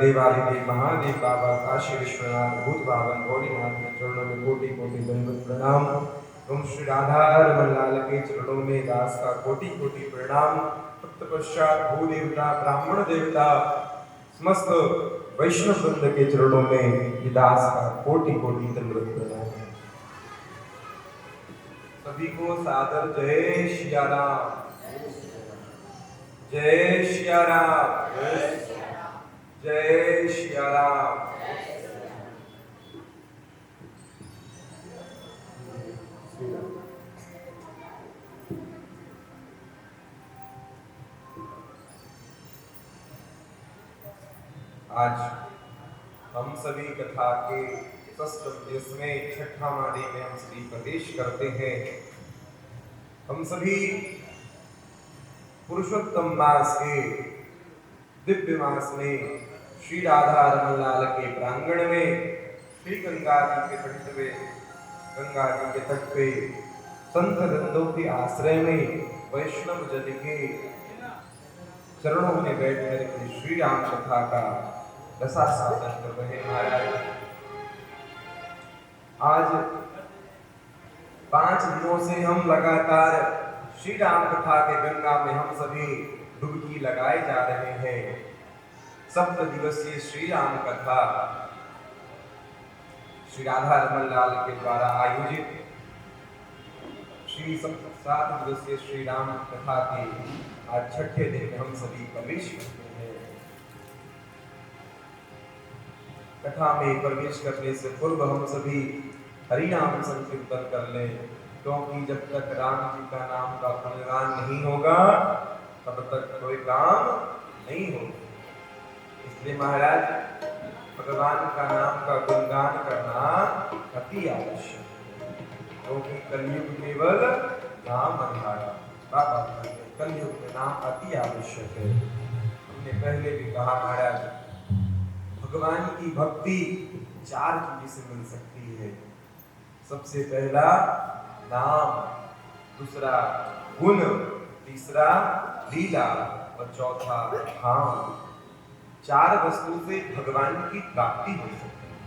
देवादिदेव महादेव बाबा काशी विश्वनाथ भूत बाबा गौरीनाथ के चरणों में कोटि कोटि दंडवत प्रणाम। ओम श्री राधा रमन लाल के चरणों में दास का कोटि कोटि प्रणाम। तत्पश्चात भू देवता, ब्राह्मण देवता, समस्त वैष्णव वृंद के चरणों में ये दास का कोटि कोटि दंडवत प्रणाम। सभी को सादर जय सिया राम, जय सिया राम, जय सिया राम। आज हम सभी कथा के जिसमें छठा मादी में हम सभी प्रवेश करते हैं। हम सभी पुरुषोत्तम मास के दिव्य मास में श्री राधा रमन लाल के प्रांगण में श्री गंगा जी के तट पे, गंगा जी के तट पे संत वृंदों के आश्रय में वैष्णव जन के चरणों में बैठ कर श्री राम कथा का रसास्वादन कर रहे महाराज। आज 5 दिनों से हम लगातार श्री राम कथा के गंगा में हम सभी डुबकी लगाए जा रहे हैं। 7 दिवसीय श्री राम कथा श्री राधा रमन लाल के द्वारा आयोजित श्री 7 दिवसीय श्री राम कथा के आज छठे दिन में हम सभी प्रवेश करते हैं। कथा में प्रवेश करने से पूर्व हम सभी हरि नाम संकीर्तन कर लें, क्योंकि जब तक राम जी का नाम का गुणगान नहीं होगा तब तक कोई काम नहीं होगा। इसलिए महाराज भगवान का नाम का गुणगान करना अति आवश्यक है, क्योंकि कलयुग केवल नाम अंधारा। बाबा कलयुग में नाम अति आवश्यक है। हमने पहले भी कहा महाराज, भगवान की भक्ति 4 चीज से मिल सकती है। सबसे पहला नाम, दूसरा गुण, तीसरा लीला और चौथा धाम। 4 वस्तु से भगवान की प्राप्ति हो सकती है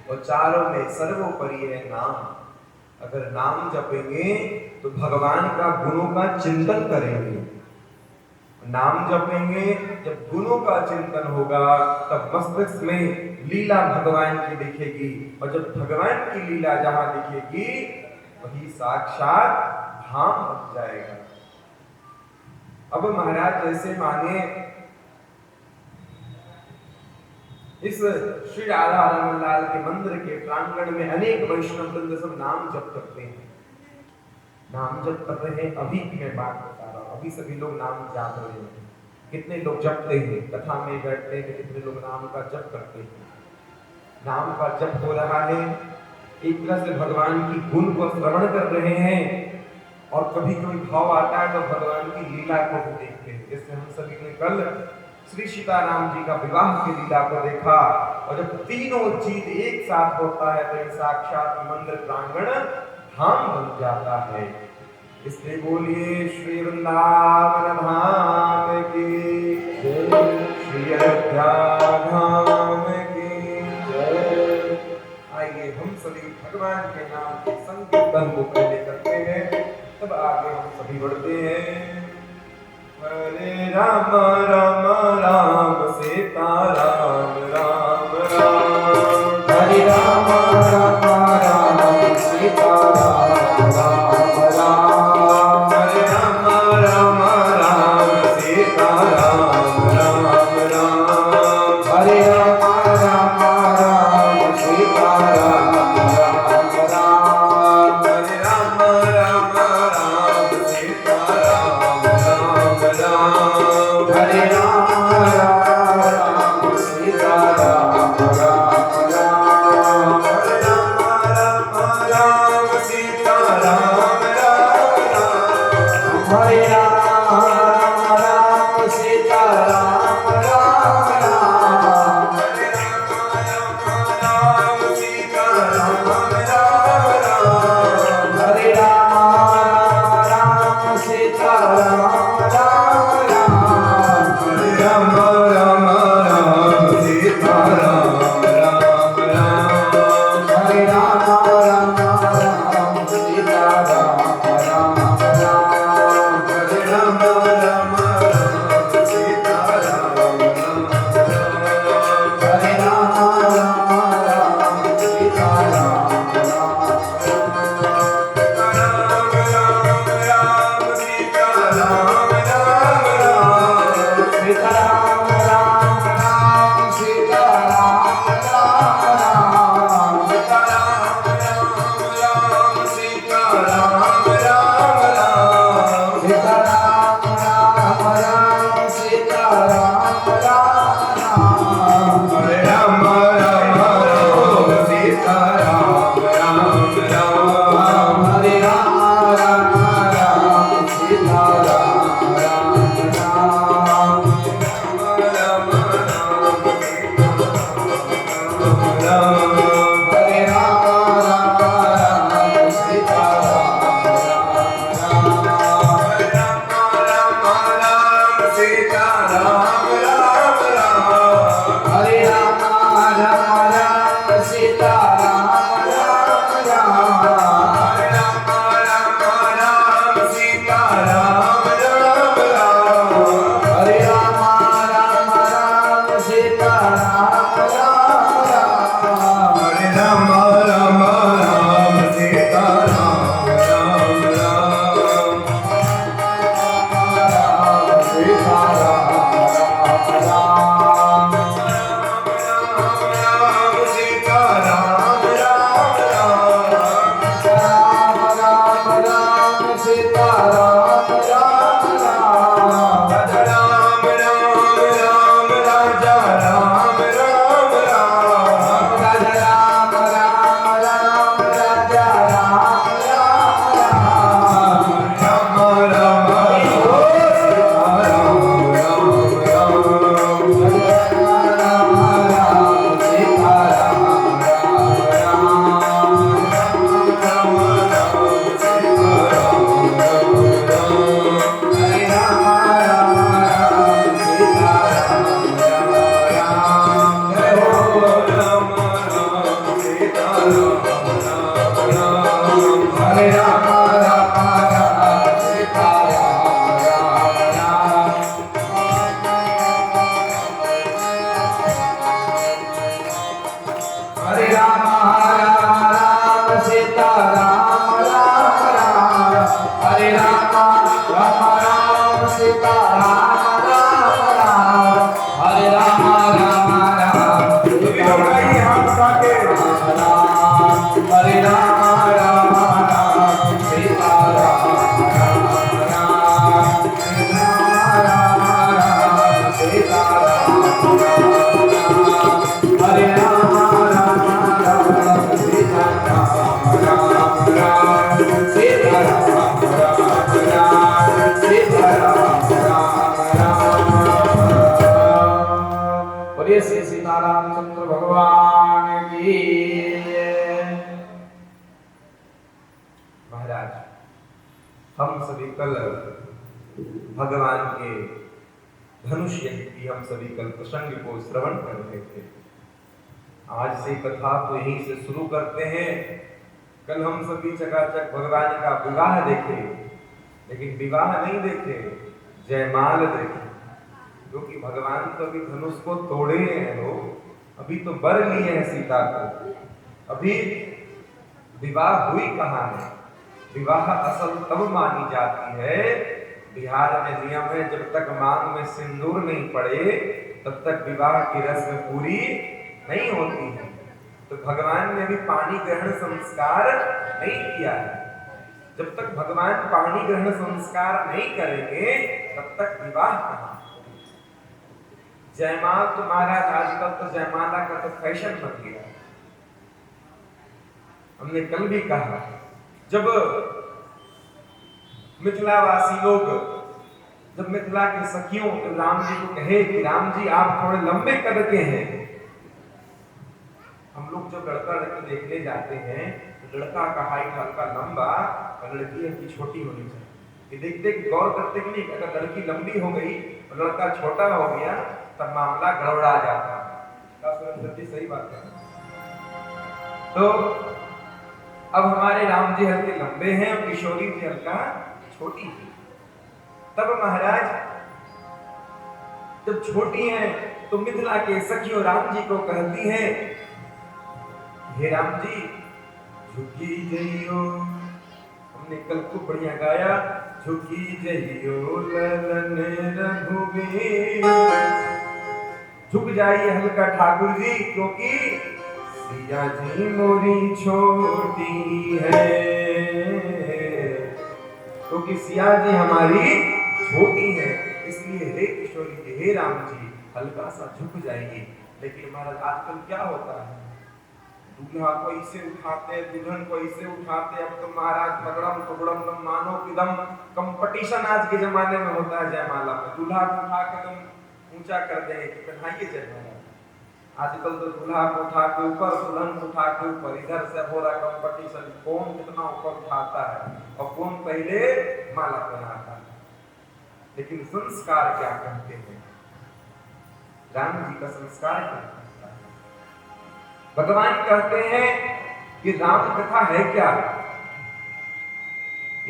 और चारों में सर्वोपरि है नाम। अगर नाम जपेंगे तो भगवान का गुणों का चिंतन करेंगे। नाम जपेंगे, जब गुणों का चिंतन होगा तब मस्तिष्क में लीला भगवान की दिखेगी, और जब भगवान की लीला जहां दिखेगी वही साक्षात धाम बन जाएगा। अब महाराज जैसे माने इस श्री राधा रमन लाल के मंदिर के प्रांगण में अनेक वैष्णव वृंद सब नाम जप करते हैं। नाम जप कर रहे हैं, अभी की मैं बात बता रहा हूँ, अभी सभी लोग नाम जाप रहे हैं। कितने लोग जपते हैं, कथा में बैठते हैं, कितने लोग नाम का जप करते हैं। नाम का जप हो रहा है, एक तरह से भगवान की गुण को श्रवण कर रहे हैं, और कभी कोई भाव आता है तो भगवान की लीला को भी देखते हैं। जैसे हम सभी ने कल श्री सीताराम जी का विवाह की लीला को देखा, और जब तीनों चीज एक साथ होता है तो साक्षात मंदिर प्रांगण धाम बन जाता है। इसलिए बोलिए श्री वृंदावन धाम की जय, श्री अयोध्या धाम की जय। आइए हम सभी भगवान के नाम के संकीर्तन को पहले करते हैं, तब आगे हम सभी बढ़ते हैं। हरे राम राम राम सीता राम राम राम, हरे राम राम राम सीता राम राम राम, हरे राम राम राम सीता राम राम राम, हरे राम राम राम सीता राम राम राम, हरे राम राम राम सीता राम राम राम, हरे राम हरे राम राम राम सीता राम राम राम हरे राम राम राम सीता राम राम राम हरे राम राम राम सीता राम हरे राम राम राम सीता राम श्री सीतारामचंद्र भगवान की। महाराज हम सभी कल भगवान के धनुष यज्ञ की हम सभी कल प्रसंग को श्रवण कर रहे थे। आज से कथा तो यहीं से शुरू करते हैं। कल हम सभी चकाचक भगवान का विवाह देखे, लेकिन विवाह नहीं देखे, जयमाल देखे, क्योंकि भगवान तो अभी धनुष को तोड़े हैं लोग, अभी तो वर लिए हैं सीता को, अभी विवाह हुई कहाँ है। विवाह असल तब मानी जाती है, बिहार में नियम है जब तक मांग में सिंदूर नहीं पड़े तब तक विवाह की रस्म पूरी नहीं होती है। तो भगवान ने भी पानी ग्रहण संस्कार नहीं किया है। जब तक भगवान पानी ग्रहण संस्कार नहीं करेंगे तब तक विवाह कहाँ। जयमाल तो महाराज आजकल तो जयमाला का तो फैशन बन गया। हमने कल भी कहा, जब मिथिलावासी लोग, जब मिथिला के सखियों तो राम जी को कहे कि राम जी आप थोड़े लंबे कद के हैं। हम लोग जब लड़का लड़की देखने जाते हैं तो लड़का का हाइट हल्का लंबा और लड़की हल्की छोटी होनी चाहिए। ये देखते गौर करते कि नहीं, अगर लड़की लंबी हो गई और लड़का छोटा हो गया तब मामला गड़बड़ा जाता है। सही बात है। तो अब हमारे राम जी हल्के लंबे हैं और किशोरी जी हल्का छोटी थी। तब महाराज जब छोटी हैं तो मिथिला के सखियों राम जी को कहती हैं, हे राम जी झुकी जइयो। हमने कल खूब बढ़िया गाया, झुकी जइयो ललन रघुवीर। झुक जाइए हल्का ठाकुर जी, क्योंकि सिया जी मोरी छोटी है, क्योंकि सिया जी हमारी छोटी है। इसलिए हे किशोरी जी, हे राम जी हल्का सा झुक जाइए। लेकिन महाराज आजकल क्या होता है, दूल्हा को इसे उठाते, दुल्हन को इसे उठाते। अब तो महाराज तगड़म टुगड़म दम मानो कि दम कंपटीशन आज के जमाने में होता है जयमाला में। दूल्हा को उठा के तुम ऊंचा कर देंगे कि पहनाइए जयमाला। आजकल तो दूल्हा को उठा के ऊपर, दुल्हन को उठा के ऊपर, इधर से हो रहा कंपटीशन, कौन कितना ऊपर उठाता है और कौन पहले माला पहनाता है। लेकिन संस्कार क्या कहते हैं, राम जी का संस्कार क्या कहता है। भगवान कहते हैं कि राम कथा है क्या,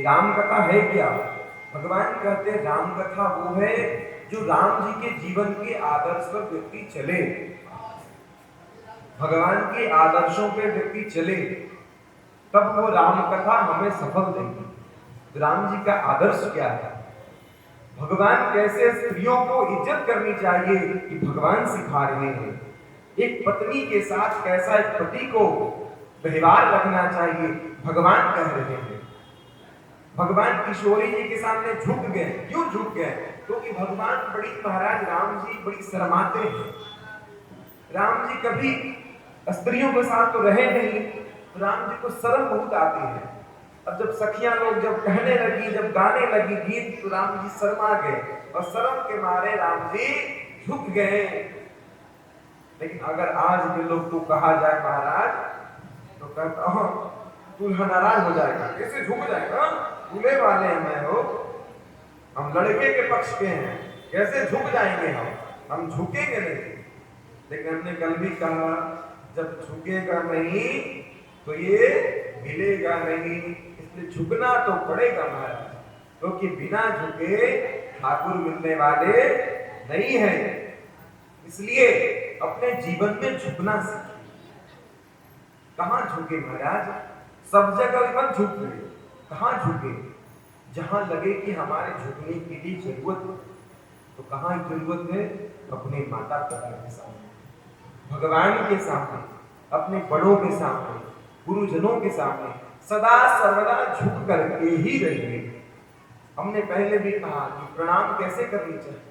राम कथा है क्या। भगवान कहते हैं राम कथा वो है जो राम जी के जीवन के आदर्श पर व्यक्ति चले, भगवान के आदर्शों पे व्यक्ति चले, तब वो राम कथा हमें सफल देगी। राम जी का आदर्श क्या है, भगवान कैसे स्त्रियों को इज्जत करनी चाहिए कि भगवान सिखा रहे हैं। एक पत्नी के साथ कैसा एक पति को व्यवहार रखना चाहिए भगवान कह रहे हैं। भगवान किशोरी जी के सामने झुक गए। क्यों झुक गए, क्योंकि भगवान बड़ी, महाराज राम जी बड़ी शर्माते हैं। राम जी कभी स्त्रियों के साथ तो रहे नहीं, तो राम जी को शर्म बहुत आती है। अब जब सखियां लोग जब कहने लगी, जब गाने लगी गीत, तो राम जी शर्मा गए और शर्म के मारे राम जी झुक गए। लेकिन अगर आज के लोग को कहा जाए महाराज, तो कहता हूं दूल्हा नाराज हो जाएगा, कैसे झुक जाएगा, दूल्हे वाले हमें हो, हम लड़के के पक्ष के हैं, कैसे झुक जाएंगे हम झुकेंगे नहीं। लेकिन हमने कल भी कहा, जब झुकेगा नहीं तो ये मिलेगा नहीं, इसलिए झुकना तो पड़ेगा महाराज, क्योंकि बिना झुके ठाकुर मिलने वाले नहीं हैं। इसलिए अपने जीवन में झुकना सीखिए। कहाँ झुके महाराज? सब जगह मत झुक गए। कहाँ झुके? जहां लगे कि हमारे झुकने की भी जरूरत है। तो कहाँ जरूरत है? अपने माता पिता के सामने, भगवान के सामने, अपने बड़ों के सामने, गुरुजनों के सामने सदा सर्वदा झुक करके ही रहिए। हमने पहले भी कहा कि प्रणाम कैसे करनी चाहिए।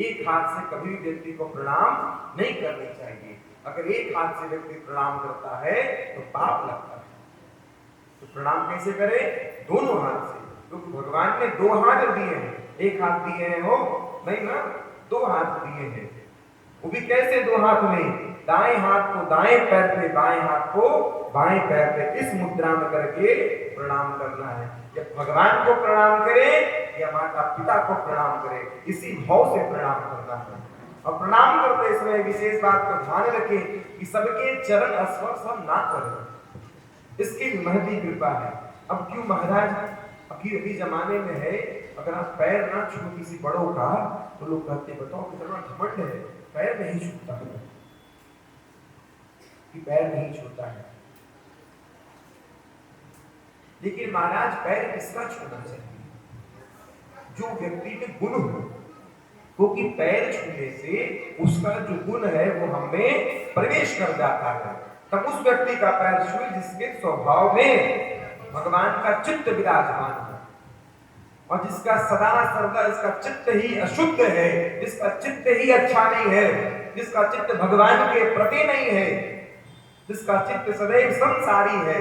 एक हाथ से कभी भी व्यक्ति को प्रणाम नहीं करनी चाहिए। अगर एक हाथ से व्यक्ति प्रणाम करता है तो पाप लगता है। तो प्रणाम कैसे करे? दोनों हाथ से, क्योंकि भगवान ने दो हाथ दिए हैं। एक हाथ दिए हैं हो नहीं ना, दो हाथ दिए हैं। वो भी कैसे दो हाथ में? दाएं हाथ को दाएं पैर पे, बाएं हाथ को बाएं पैर पे, इस मुद्रा में करके प्रणाम करना है। या भगवान को प्रणाम करे या माता पिता को प्रणाम करे, इसी भाव से प्रणाम करना है। और प्रणाम करते समय विशेष बात को ध्यान रखें कि सबके चरण स्पर्श हम ना करें। इसकी महती कृपा है। अब क्यों महाराज? अभी जमाने में है, अगर आप पैर ना छू किसी बड़ों का तो लोग कहते हैं बताओ कितना घमंड है, पैर नहीं छूता है, कि पैर नहीं छूता है। लेकिन महाराज पैर किसका छूना चाहिए? जो व्यक्ति में गुण हो, क्योंकि पैर छूने से उसका जो गुण है वो हमें प्रवेश कर जाता है। तब उस व्यक्ति का पैर छुए जिसके स्वभाव में भगवान का चित्त विराजमान है, और जिसका सदा सर्वदा इसका चित्त ही अशुद्ध है, जिसका चित्त ही अच्छा नहीं है, जिसका चित्त भगवान के प्रति नहीं है, जिसका चित्त सदैव संसारी है,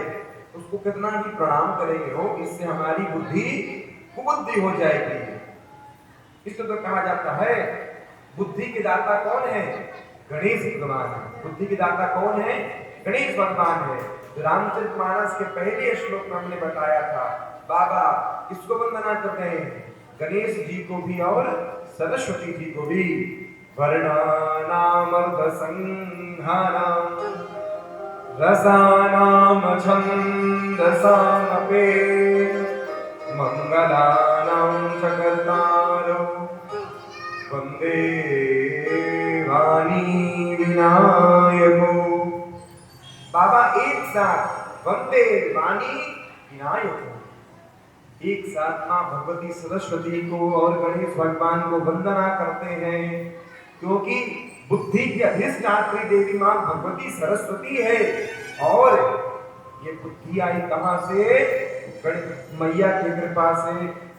उसको कितना भी प्रणाम करेंगे हो, इससे हमारी बुद्धि कुबुद्धि हो जाएगी। इसको तो कहा जाता है बुद्धि के दाता कौन है? गणेश भगवान। बुद्धि के दाता कौन है? गणेश भगवान है। रामचरितमानस के पहले श्लोक में हमने बताया था, बाबा किसको वंदना कर रहे हैं? गणेश जी को भी और सरस्वती जी को भी। वर्णानामर्थ संहारम रसानाम छंदसामपे मंगलानां चकर्तारो वंदे वाणी विनायको। बाबा एक साथ वंदे वाणी विनायको, एक साथ मां भगवती सरस्वती को और गणेश भगवान को वंदना करते हैं, क्योंकि बुद्धि की अधिष्ठात्री देवी मां भगवती सरस्वती है। और ये बुद्धि आई कहां से? मैया की कृपा से।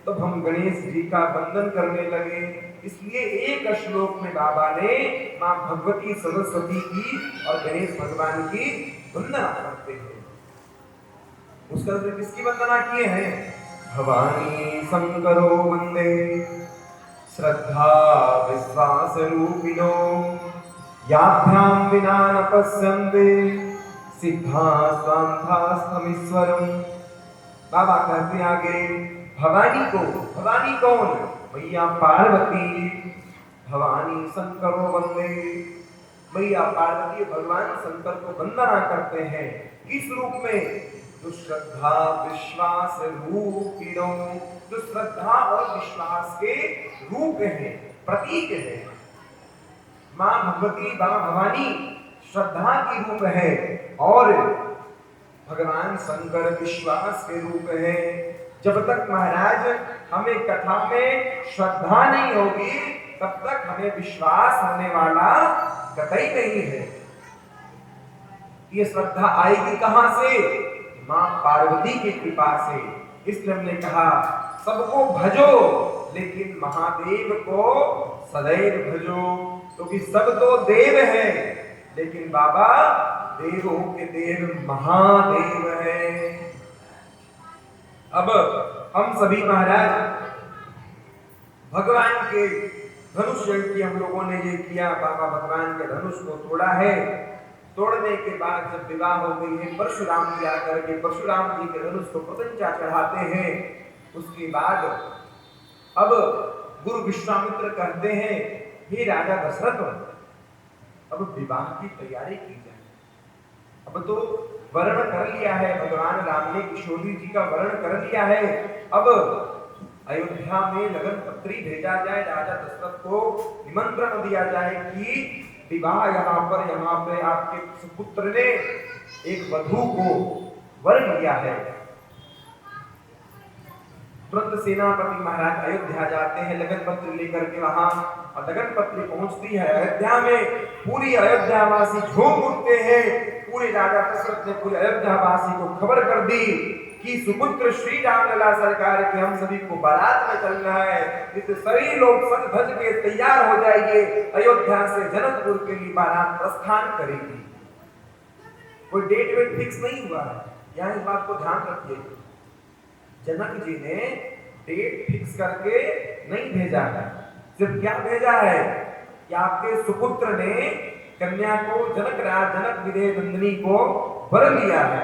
तो हम गणेश जी का वंदन करने लगे। इसलिए एक श्लोक में बाबा ने मां भगवती सरस्वती की और गणेश भगवान की वंदना करते हैं। उसका किसकी वंदना किए हैं? भवानी शंकरो वंदे श्रद्धा विश्वास रूपिणो याभ्याम विना न पश्यन्ते सिद्धा स्वांधास्तमीश्वरम। बाबा कहते आगे भवानी को, भवानी कौन? मैया पार्वती। भवानी शंकरो वंदे, मैया पार्वती भगवान शंकर को वंदना करते हैं। किस रूप में? जो श्रद्धा विश्वास रूपिणो, जो श्रद्धा और विश्वास के रूप है, प्रतीक है। मां भगवती, मां भवानी श्रद्धा की रूप है और भगवान शंकर विश्वास के रूप है। जब तक महाराज हमें कथा में श्रद्धा नहीं होगी तब तक हमें विश्वास होने वाला कतई नहीं है। ये श्रद्धा आएगी कहां से? मां पार्वती की कृपा से। इसलिए हमने कहा सबको भजो लेकिन महादेव को सदैव भजो, क्योंकि सब तो देव है लेकिन बाबा देवों के देव महादेव है। अब हम सभी महाराज भगवान के धनुष की हम लोगों ने ये किया, बाबा भगवान के धनुष को तोड़ा है। तोड़ने के बाद जब विवाह हो गई है, परशुराम जी आकर के परशुराम जी के धनुष को पतंजा चढ़ाते हैं। उसके बाद अब गुरु विश्वामित्र कहते हैं हे राजा दशरथ, अब विवाह की तैयारी की जाए। अब तो वर्ण कर लिया है, भगवान राम ने किशोरी जी का वर्ण कर लिया है। अब अयोध्या में लगन पत्री भेजा जाए, राजा दशरथ को निमंत्रण दिया जाए कि विवाह यहाँ पे आपके सुपुत्र ने एक वधू को वर लिया है। तुरंत सेनापति महाराज अयोध्या जाते हैं लगन पत्र लेकर के वहां, और लगन पत्र पहुंचती है अयोध्या में। पूरी अयोध्यावासी झूम उठते हैं। पूरे राजा दशरथ ने पूरे अयोध्यावासी को खबर कर दी कि सुपुत्र श्री रामलला सरकार के हम सभी को बारात में चलना है। इससे सभी लोग सज धज के तैयार हो जाइए, अयोध्या से जनकपुर के लिए बारात प्रस्थान करेगी। कोई डेट वेट फिक्स नहीं हुआ है, यहाँ इस बात को ध्यान रखिए। जनक जी ने डेट फिक्स करके नहीं भेजा है, सिर्फ क्या भेजा है कि आपके सुपुत्र ने कन्या को जनक विदेह नंदिनी को वर लिया है,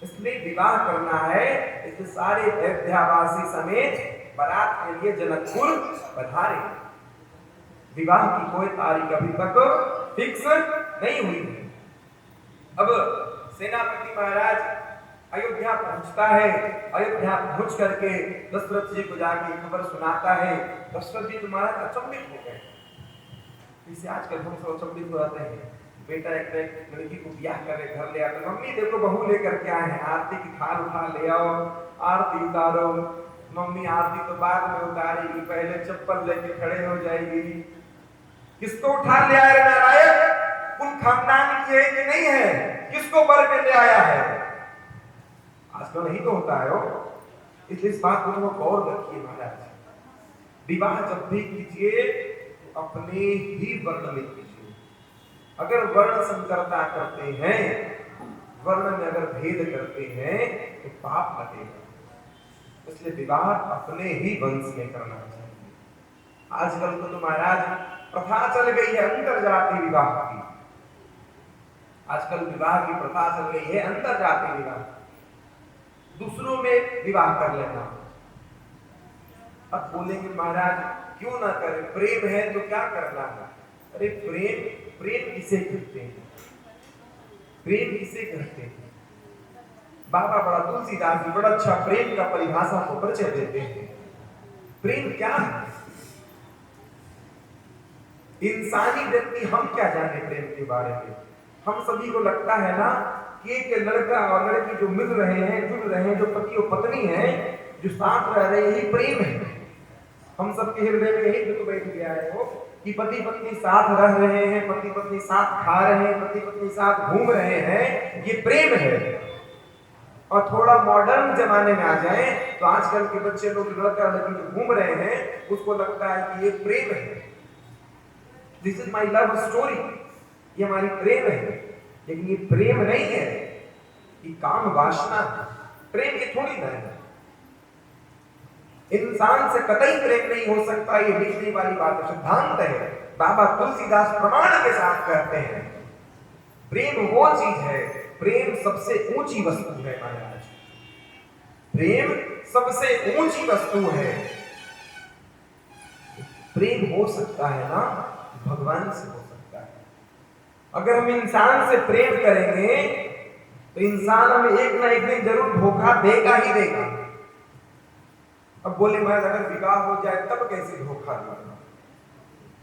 इसलिए विवाह करना है। इसलिए सारे अयोध्यावासी समेत बारात के लिए जनकपुर पधारे। विवाह की कोई तारीख अभी तक फिक्स नहीं हुई है। अब सेनापति महाराज अयोध्या पहुंचता है। अयोध्या पहुंच करके दशरथ जी को जाके खबर सुनाता है। दशरथ जी तुम्हारा अचंभित हो गए। इसे आजकल हम सब अचंभित हो जाते हैं। बेटा एक लड़की को ब्याह करे घर ले आते, मम्मी देखो बहू लेकर के आए हैं, आरती की थाल उठा ले आओ, आरती उतारो। मम्मी आरती तो बाद में उतारेगी, पहले चप्पल लेके खड़े हो जाएगी। किसको उठा ले आए नारायण? कुल खानदान की है कि नहीं है? किसको वर के ले आया है? आजकल नहीं तो होता है वो। इसलिए इस बात को तो गौर रखिए महाराज। विवाह जब भी कीजिए तो अपने ही वर्ण में कीजिए। अगर वर्ण संकरता करते हैं, वर्ण में अगर भेद करते हैं तो पाप लगेगा। इसलिए विवाह अपने ही वंश में करना चाहिए। आजकल तो महाराज प्रथा चल गई है अंतर जाति विवाह की। आजकल विवाह की प्रथा चल गई है अंतर जाति विवाह, दूसरों में विवाह कर लेना। अब बोलेंगे महाराज क्यों ना करें, प्रेम है तो क्या करना है? अरे प्रेम किसे कहते हैं? प्रेम किसे कहते हैं? बाबा बड़ा तुलसीदास जी बड़ा अच्छा प्रेम का परिभाषा को परिचय देते हैं। प्रेम क्या है? इंसानी व्यक्ति हम क्या जाने प्रेम के बारे में? हम सभी को लगता है ना कि एक लड़का और लड़की जो मिल रहे हैं, जुड़ रहे हैं, जो पति और पत्नी है, जो साथ रह रहे हैं, यही प्रेम है। हम सबके हृदय में यही दुख बैठ गया है वो कि पति पत्नी साथ रह रहे हैं, पति पत्नी साथ खा रहे हैं, पति पत्नी साथ घूम रहे हैं, ये प्रेम है। और थोड़ा मॉडर्न जमाने में आ जाए तो आजकल के बच्चे लोग लड़का लड़की जो घूम रहे हैं उसको लगता है कि ये प्रेम है, this is my love story, ये हमारी प्रेम है। लेकिन ये प्रेम नहीं है, ये काम वासना है। प्रेम ये थोड़ी ना है। इंसान से कतई प्रेम नहीं हो सकता, ये लिखने वाली बात सिद्धांत है। बाबा तुलसीदास प्रमाण के साथ कहते हैं प्रेम वो चीज है, प्रेम सबसे ऊंची वस्तु है महाराज। प्रेम सबसे ऊंची वस्तु है। प्रेम हो सकता है ना भगवान से हो सकता है। अगर हम इंसान से प्रेम करेंगे तो इंसान हमें एक ना एक दिन जरूर धोखा देगा ही देगा। अब बोले महाराज अगर विवाह हो जाए तब कैसे धोखा देगा?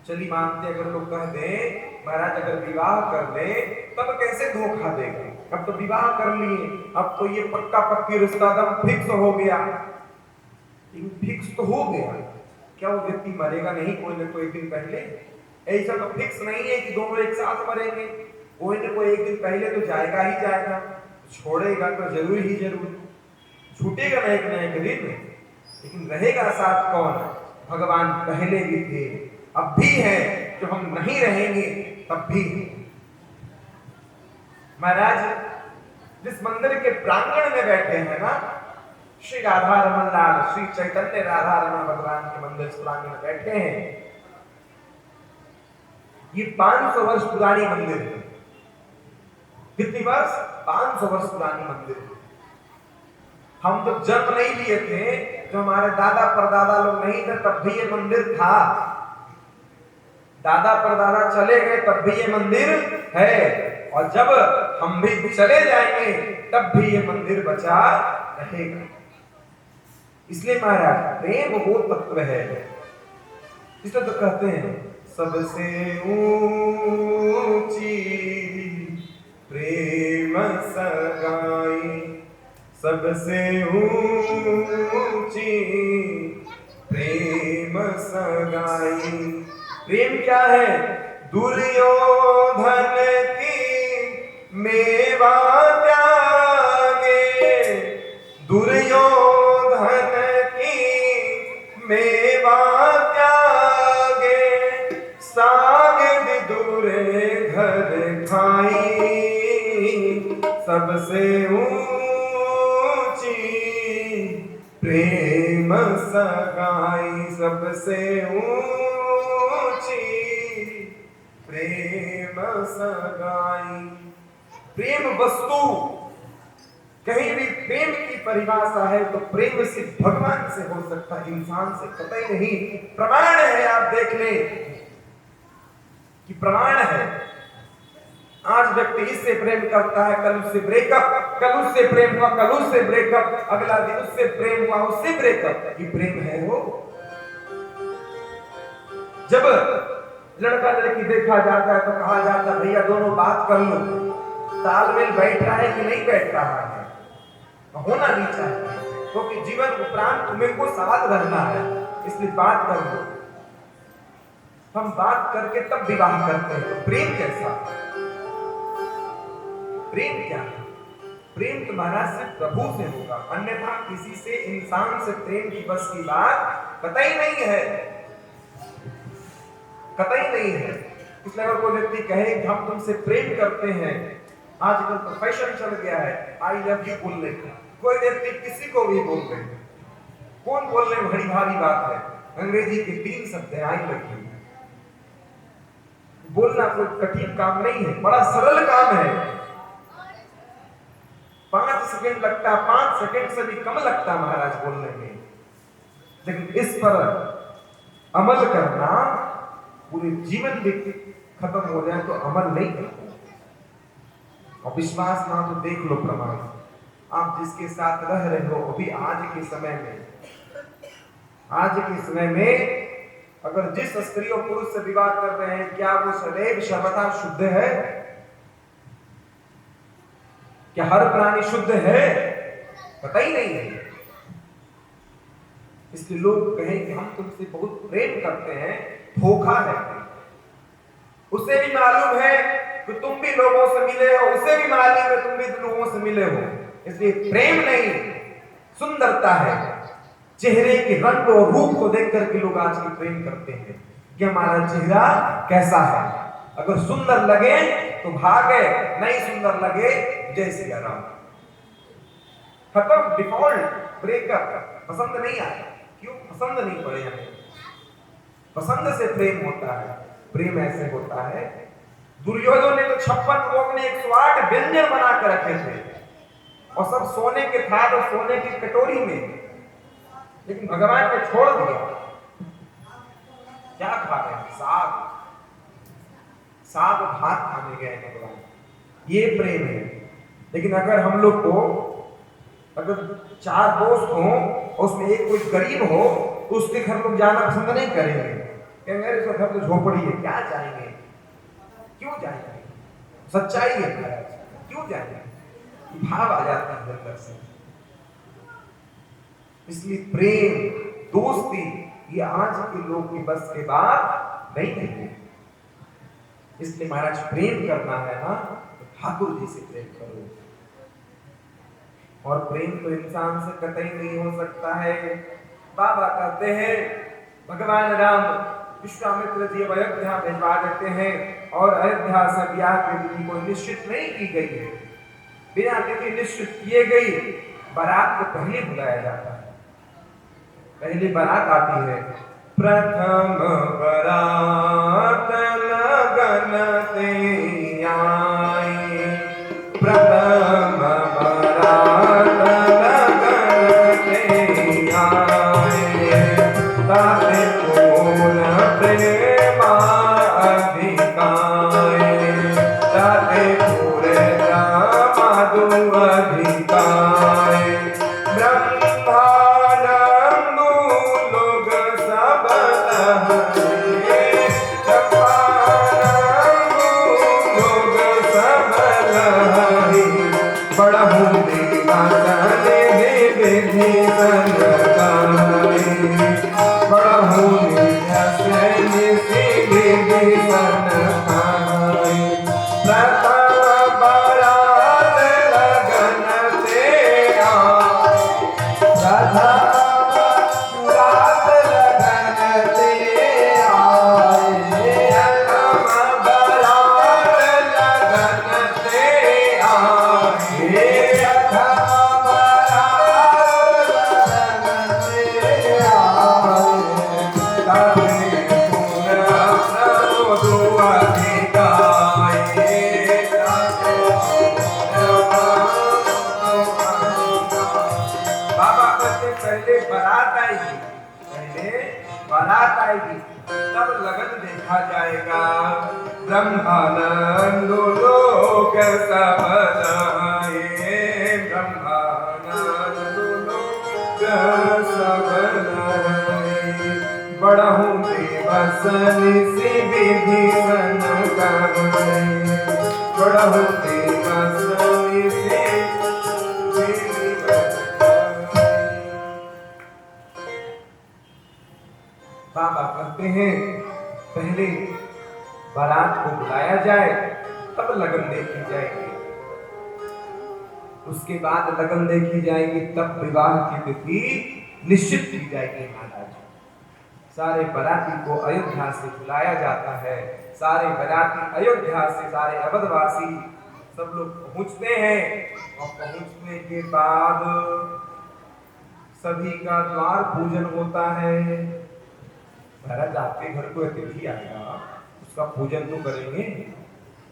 चलिए मानते अगर लोग कह दें महाराज अगर विवाह कर ले तब कैसे धोखा देंगे? अब तो विवाह कर लिए, अब तो ये पक्का पक्की रिश्ता दम फिक्स हो गया। फिक्स तो हो गया, क्या वो व्यक्ति मरेगा नहीं कोई ना कोई एक दिन पहले? ऐसा तो फिक्स नहीं है कि दोनों एक साथ मरेंगे। कोई ना कोई एक दिन पहले तो जाएगा ही जाएगा, छोड़ेगा तो जरूर ही जरूर, छूटेगा ना एक दिन। लेकिन रहेगा साथ कौन? भगवान पहले भी थे, अब भी है, जो हम नहीं रहेंगे तब भी है। महाराज जिस मंदिर के प्रांगण में बैठे हैं ना, श्री राधा रमन लाल श्री चैतन्य राधा रमन भगवान के मंदिर प्रांगण में बैठे हैं। ये 500 वर्ष पुरानी मंदिर है। कितनी वर्ष? 500 वर्ष पुरानी मंदिर है। हम तो जन्म नहीं लिए थे, जो हमारे दादा परदादा लोग नहीं थे तब भी ये मंदिर था। दादा परदादा चले गए तब भी ये मंदिर है, और जब हम भी चले जाएंगे तब भी ये मंदिर बचा रहेगा। इसलिए महाराज प्रेम वो तत्व है। इसलिए तो कहते हैं सबसे ऊंची प्रेम सगाई, सबसे ऊंची प्रेम सगाई। प्रेम क्या है? दुर्योधन की मेवा त्यागे, दुर्योधन की मेवा त्यागे, साग विदुर घर खाई, सबसे ऊंची प्रेम सगाई, सबसे ऊंची प्रेम सगाई। प्रेम वस्तु, कहीं भी प्रेम की परिभाषा है तो प्रेम सिर्फ भगवान से हो सकता है, इंसान से कतई नहीं। प्रमाण है, आप देख लें कि प्रमाण है। आज व्यक्ति इससे प्रेम करता है, कल उससे ब्रेकअप, कल उससे प्रेम हुआ, कल उससे ब्रेकअप, अगला दिन उससे प्रेम हुआ, उससे ब्रेकअप। ये प्रेम है वो? जब लड़का लड़की देखा जाता है तो कहा जाता है भैया दोनों बात कर लो, तालमेल बैठ रहा है कि नहीं बैठ रहा है, होना भी चाहिए, क्योंकि जीवन उपरांत तुम्हें को साथ रहना है, इसलिए बात कर लो। हम बात करके तब विवाह करते हैं। तो प्रेम कैसा? प्रेम क्या है? प्रेम तुम्हारा सिर्फ प्रभु से होगा, अन्यथा किसी से, इंसान से प्रेम की बस की बात कतई नहीं है, कतई नहीं है। इसलिए अगर कोई व्यक्ति कहे कि हम तुमसे प्रेम करते हैं, आजकल तो फैशन चल गया है आई लव यू बोलने का, कोई व्यक्ति किसी को भी बोल रहे, कौन बोलने में बड़ी भारी बात है। अंग्रेजी के 3 शब्द है आई लव यू। बोलना कोई कठिन काम नहीं है, बड़ा सरल काम है। 5 सेकंड लगता, 5 सेकंड से भी कम लगता महाराज बोलने में, लेकिन इस पर अमल करना, पूरे जीवन भी खत्म हो जाए तो अमल नहीं करते। और विश्वास ना तो देख लो प्रमाण, आप जिसके साथ रह रहे हो अभी आज के समय में अगर जिस स्त्री और पुरुष से विवाह कर रहे हैं, क्या वो सदैव सर्वथा शुद्ध है? क्या हर प्राणी शुद्ध है? कतई नहीं है। इसलिए लोग कहें कि हम तुमसे बहुत प्रेम करते हैं, धोखा है। उसे भी मालूम है कि तुम भी लोगों से मिले हो, उसे भी मालूम है तुम भी लोगों से मिले हो। इसलिए प्रेम नहीं, सुंदरता है। चेहरे के रंग और रूप को देख करके लोग आज की प्रेम करते हैं कि हमारा चेहरा कैसा है। अगर सुंदर लगे तो भागे, नहीं सुंदर लगे जय सिया राम, खत्म, डिफॉल्ट, ब्रेकअप। पसंद नहीं आया, क्यों पसंद नहीं पड़े हमें? पसंद से प्रेम होता है। प्रेम ऐसे होता है, दुर्योधन ने तो 56 को अपने 108 व्यंजन बना कर रखे थे और सब सोने के थाल और सोने की कटोरी में, लेकिन भगवान ने छोड़ दिया। क्या खा रहे हैं? साग भात खाने गए भगवान, ये प्रेम है। लेकिन अगर हम लोग को, अगर 4 दोस्त हो उसमें एक कोई गरीब हो तो उसके घर लोग जाना पसंद नहीं करेंगे, कहेंगे इसका घर तो झोपड़ी है, क्या जाएंगे, क्यों जाएंगे? सच्चाई है महाराज, क्यों जाएंगे? भाव आ जाता है अंदर से। इसलिए प्रेम, दोस्ती, ये आज के लोग की बस के बात नहीं है। इसलिए महाराज प्रेम करना है ना तो ठाकुर जी से प्रेम करो, और प्रेम तो इंसान से कतई नहीं हो सकता है। बाबा कहते हैं भगवान राम विश्वामित्र जी अयोध्या भिजवा देते हैं और अयोध्या से ब्याह की तिथि को निश्चित नहीं की गई है। बिना तिथि निश्चित किए गई बारात को पहले बुलाया जाता है। पहली बारात आती है, प्रथम बारात लगन ते आई, प्रथम बारात लगन ते आई, ताते पूर्ण प्रेमा अधिकाए, ताते पूरे रामादु अधिकाए, ब्रह्मानंदु लोग सब लहरे, बारात आएगी तब लगन देखा जाएगा। ब्रह्मानंद लोक सब लाए, ब्रह्मानंद लोक सब लाए। बड़हु देवसन से विधि सन करवाए, बड़हु देवसन से बाबा कहते हैं पहले बारात को बुलाया जाए तब लगन देखी जाएगी, उसके बाद लगन देखी जाएगी, तब विवाह की तिथि निश्चित की जाएगी। महाराज सारे बाराती को अयोध्या से बुलाया जाता है, सारे बाराती अयोध्या से सारे अवधवासी सब लोग पहुंचते हैं और पहुंचने के बाद सभी का द्वार पूजन होता है। महाराज आपके घर को अतिथि आएगा उसका पूजन तो करेंगे।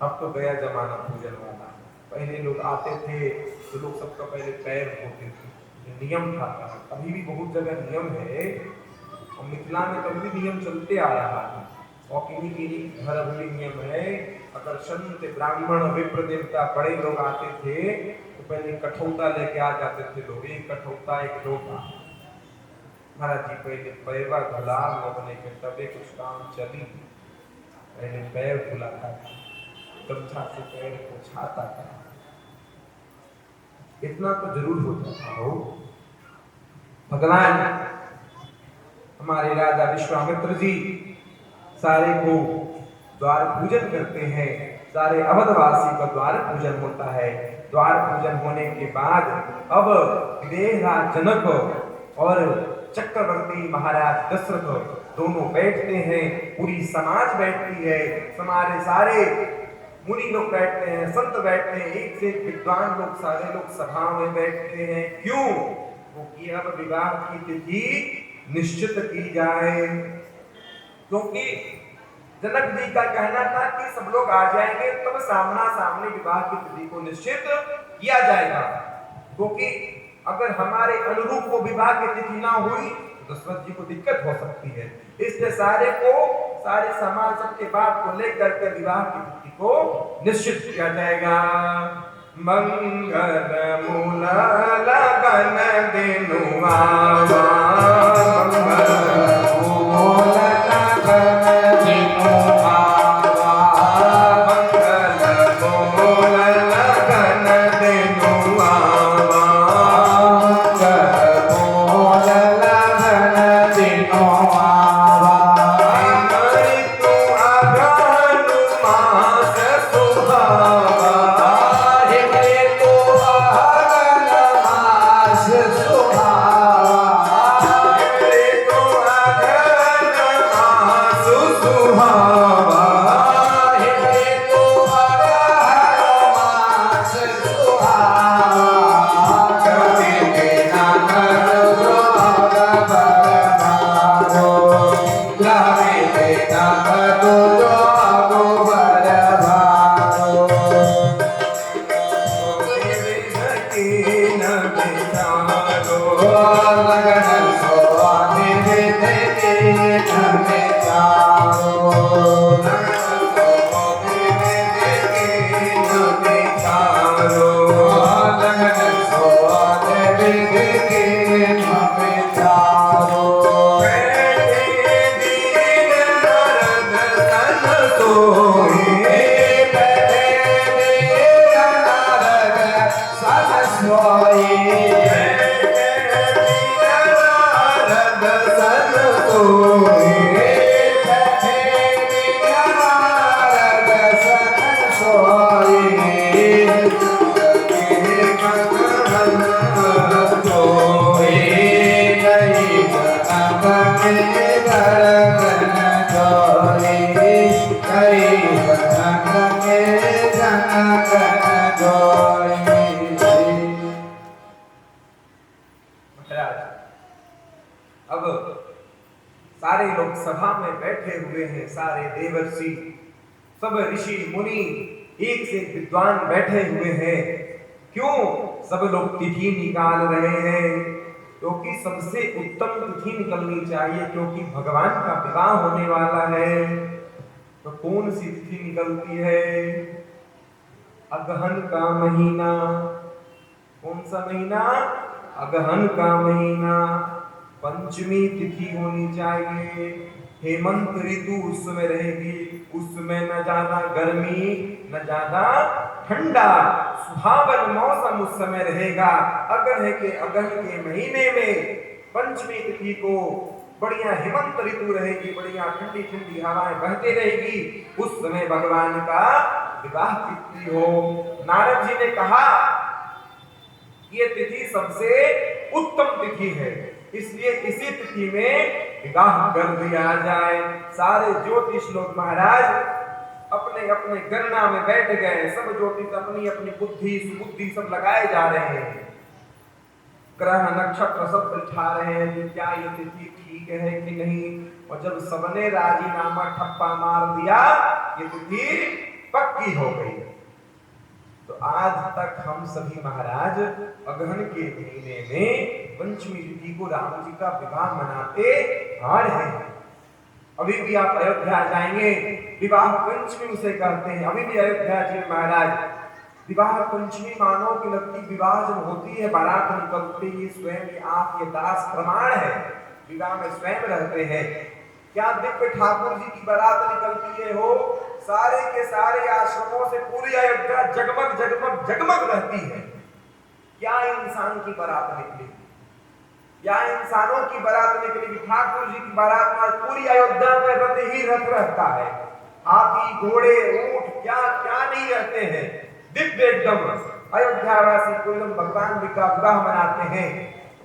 अब तो गया जमाना पूजन वाला, पहले लोग आते थे तो लोग सबका पहले पैर धोते थे, नियम था। अभी भी बहुत जगह नियम है और मिथिला में कभी भी नियम चलते आ रहा है और किन्हीं घर अभी नियम है। अगर संत ब्राह्मण विप्र देवता बड़े लोग आते थे तो पहले कठौता लेके आ जाते थे लोग, एक कठौता एक लोटा। महाराज जी पहले पैरवा धुला लगने के तबे कुछ काम चली, पहले पैर धुला था, गमछा से पैर को छाता था, इतना तो जरूर होता था। हो भगवान हमारे राजा विश्वामित्र जी सारे को द्वार पूजन करते हैं, सारे अवधवासी का द्वार पूजन होता है। द्वार पूजन होने के बाद अब विदेहराज जनक और चक्रवर्ती महाराज दशरथ दोनों बैठते हैं, पूरी समाज बैठती है, हमारे सारे मुनि लोग बैठते हैं, संत बैठते हैं, एक से विद्वान लोग सारे लोग सभा में बैठते हैं। क्यों? क्योंकि अब विवाह की तिथि निश्चित की जाए। क्योंकि जनक जी का कहना था कि सब लोग आ जाएंगे तब सामना सामने विवाह की तिथि को निश्चित किया जाएगा। क्योंकि अगर हमारे अनुरूप वो विवाह की तिथि ना हुई तो दशरथ जी को दिक्कत हो सकती है। इसलिए सारे समाज सबके बात को लेकर के विवाह की तिथि को निश्चित किया जाएगा। मंगल मूल लगन दिनु आवा, मंगल मूल लगन दिनु आवा, मंगल मूल लगन दिनु आवा, मंगल मूल लगन दिनु आवा। ऋतु अगन मास सुहावा, अब सारे लोग सभा में बैठे हुए हैं, सारे देवर्षि सब ऋषि मुनि एक से विद्वान बैठे हुए हैं। क्यों? सब लोग तिथि निकाल रहे हैं। क्योंकि सबसे उत्तम तिथि निकलनी चाहिए, क्योंकि भगवान का विवाह होने वाला है। तो कौन सी तिथि निकलती है? अगहन का महीना। कौन सा महीना? अगहन का महीना। पंचमी तिथि होनी चाहिए। हेमंत ऋतु उस समय रहेगी, उस समय न ज्यादा गर्मी न ज्यादा ठंडा, सुहावन मौसम उस समय रहेगा। अगहन के महीने में पंचमी तिथि को बढ़िया हेमंत ऋतु रहेगी, बढ़िया ठंडी ठंडी हवाएं बहती रहेगी। उस समय भगवान का विवाह तिथि हो। नारद जी ने कहा ये तिथि सबसे उत्तम तिथि है, इसलिए इसी तिथि में विवाह कर दिया जाए। सारे ज्योतिष लोग महाराज अपने अपने गणना में बैठ गए। सब ज्योतिष अपनी अपनी बुद्धि सुबुद्धि सब लगाए जा रहे हैं, ग्रह नक्षत्र सब बिठा रहे हैं कि क्या ये तिथि ठीक है कि नहीं। और जब सबने राजीनामा ठप्पा मार दिया, ये तिथि पक्की हो गई। तो आज तक हम सभी महाराज अगहन के महीने में पंचमी तिथि को राम जी का विवाह मनाते आ रहे हैं। अभी भी आप अयोध्या जाएंगे, विवाह पंचमी उसे कहते हैं। अभी भी अयोध्या जी महाराज विवाह पंचमी मानो की लगती। विवाह जब होती है, बारात निकलती है, स्वयं आप ये दास प्रमाण है, विवाह में स्वयं रहते हैं। क्या दिव्य ठाकुर जी की बारात निकलती है हो, सारे के सारे आश्रमों से पूरी अयोध्या जगमग जगमग जगमग रहती है। क्या इंसान की बारात निकली, या इंसानों की बारात निकली। ठाकुर जी की बारात में पूरी अयोध्या में रथ ही रथ रहता है, हाथी घोड़े ऊंट क्या क्या नहीं रहते हैं, दिव्य एकदम। अयोध्यावासी को एकदम भगवान जी का विवाह मनाते हैं।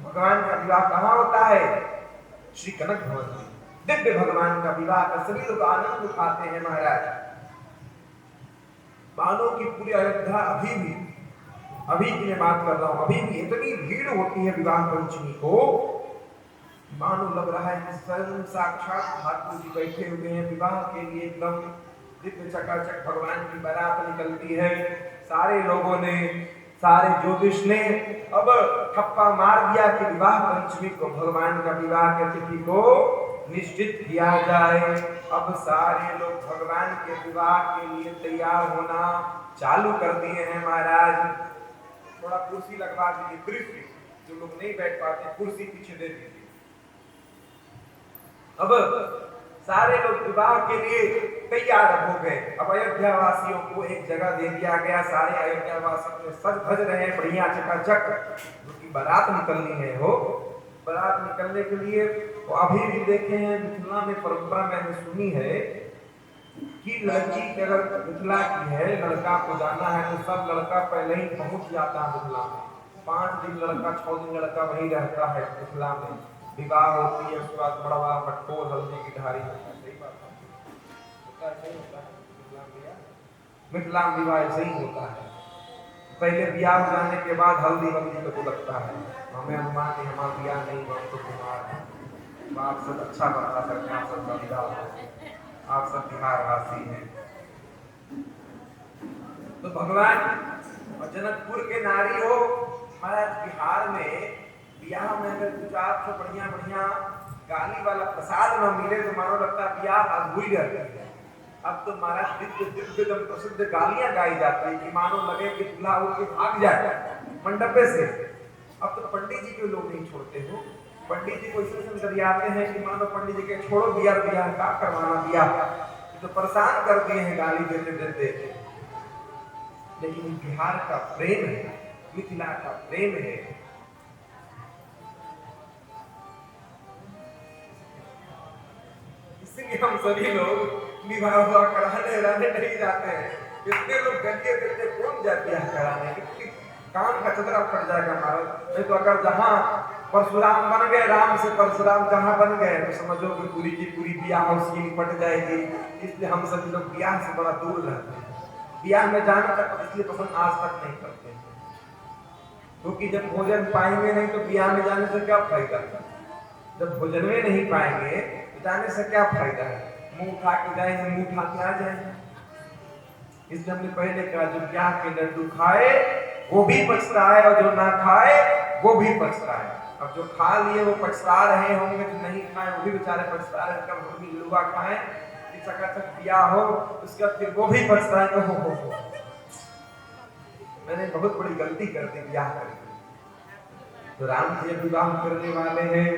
भगवान का विवाह कहाँ होता है? श्री कनक भवन में दिव्य भगवान का विवाह का सभी लोग आनंद उठाते हैं महाराज। मानो की पूरी अयोध्या अभी की मैं बात कर रहा हूं, अभी भी इतनी भीड़ होती है विवाह पंचमी को, मानो लग रहा है कि स्वयं साक्षात ठाकुर जी बैठे हुए हैं विवाह के लिए। एकदम दिव्य चकाचक भगवान की बारात निकलती है। सारे लोगों ने, सारे ज्योतिष ने अब ठप्पा मार दिया कि विवाह पंचमी को भगवान का विवाह के तिथि को निश्चित किया जाए। अब सारे लोग भगवान के विवाह के लिए तैयार होना चालू कर दिए हैं महाराज। थोड़ा कुर्सी लगवा दीजिए, दृष्टि जो लोग नहीं बैठ पाते कुर्सी पीछे दे दीजिए। अब सारे लोग विवाह के लिए तैयार हो गए। अब अयोध्या वासियों को एक जगह दे दिया गया, सारे अयोध्या वासी सज धज रहे हैं बढ़िया चकाचक, क्योंकि बारात निकलनी है हो। बारात निकलने के लिए तो अभी भी देखे हैं मिथिला में परंपरा मैंने सुनी है कि लड़की के अगर मिथिला की है, लड़का को जाना है तो सब लड़का पहले ही पहुंच जाता है मिथिला में। 5 दिन लड़का 6 दिन लड़का वहीं रहता है मिथिला में। विवाह होती है, उसके बाद बड़वा मटकोर हल्दी की ढारी होता है। सही बात होता है, सही होता है मिथिला में विवाह ऐसे ही होता है। पहले ब्याह जाने के बाद हल्दी वल्दी को लगता है। हमें अनुमान नहीं, हमारा ब्याह नहीं हुआ तो कुमार आप सब अच्छा बता सकते हैं, आप सब बलिदान, आप सब बिहार वासी हैं। तो भगवान और जनकपुर के नारी हो महाराज, बिहार में ब्याह में अगर कुछ आपको बढ़िया बढ़िया गाली वाला प्रसाद न मिले तो मानो लगता है ब्याह अधूरी रहती है। अब तो महाराज दिव्य दिव्य प्रसिद्ध गालियां गाई जाती है कि मानो लगे कि दूल्हा उठ के भाग जाए मंडपे से। अब तो पंडित जी को लोग नहीं छोड़ते हो, पंडित जी को ऐसे दरियाते हैं कि मानो पंडित जी के छोड़ो बियाह का करवाना बियाह, तो परेशान कर दिए हैं गाली देते देते। लेकिन बिहार का प्रेम है, मिथिला का प्रेम है। इसलिए हम सभी लोग विवाह कराने नहीं जाते हैं। इतने लोग गलिए देते कौन जाए ब्याह कराने, कान का चतरा फट जाएगा महाराज। नहीं तो अगर जहाँ परशुराम बन गए, राम से परशुराम जहाँ बन गए तो समझो कि पूरी की पूरी ब्याह उसकी निपट जाएगी। इसलिए हम सभी लोग ब्याह से बड़ा दूर रहते हैं। ब्याह में जाना तक इसलिए पसंद आज तक नहीं करते, क्योंकि जब भोजन पाएंगे नहीं तो ब्याह में जाने से क्या फायदा। जब भोजन में नहीं पाएंगे तो जाने से क्या फायदा है। मुंह उठा के जाएंगे, मुंह उठा के आ जाएंगे। इसलिए हमने पहले कहा जो ब्याह के लड्डू खाए वो भी पछता है और जो ना खाए वो भी पछता है। अब जो खा लिए वो पछता रहे होंगे, जो नहीं खाए वो भी बेचारे पछता रहे, कब हम भी लुआ खाएं कि चकाचक पिया हो, उसके बाद फिर वो भी पछताए कि हो मैंने बहुत बड़ी गलती कर दी ब्याह करके। तो राम जी विवाह करने वाले हैं,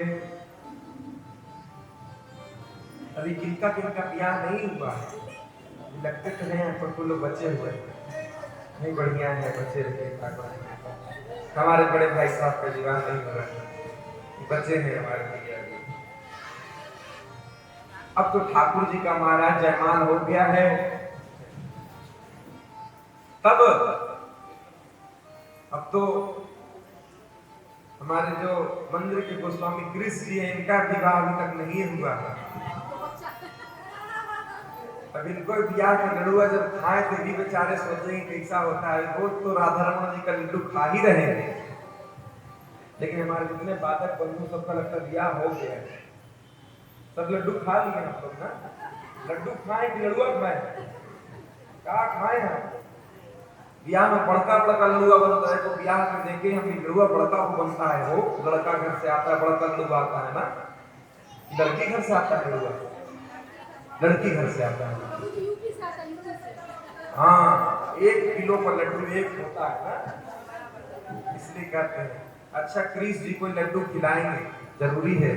अभी किनका किनका ब्याह नहीं हुआ है, लगते तो नहीं पर कुछ लोग बचे हुए नहीं, बढ़िया है बचे रहे। हमारे बड़े भाई साहब का विवाह नहीं हो रहा है, बच्चे हैं हमारे भैया भी। अब तो ठाकुर जी का महाराज जयमान हो गया है, तब अब तो हमारे जो मंदिर के गोस्वामी कृष्ण जी हैं, इनका विवाह अभी तक नहीं हुआ है। अब इनको ब्याह का लड़ुआ जब खाए तो भी बेचारे सोचेंगे कैसा होता है, रोज तो राधा रमन जी का लड्डू खा ही रहे हैं, लेकिन हमारे जितने बाधक बंधु सबका लगता ब्याह हो गया है, सब लड्डू खा लिए हम लोग ना। लड्डू खाए कि लड़ुआ खाए, क्या खाए हम? ब्याह में बड़का बड़का लड़ुआ बनता है, तो ब्याह में देखे हम लड़ुआ बड़का वो बनता है, वो लड़का घर से आता है बड़का लड़ुआ आता है ना, लड़की घर से आता है लड़ुआ, लड़की घर से आता है। हाँ 1 किलो का लड्डू एक होता है ना, इसलिए कहते हैं। अच्छा कृष्ण जी को लड्डू खिलाएंगे, जरूरी है।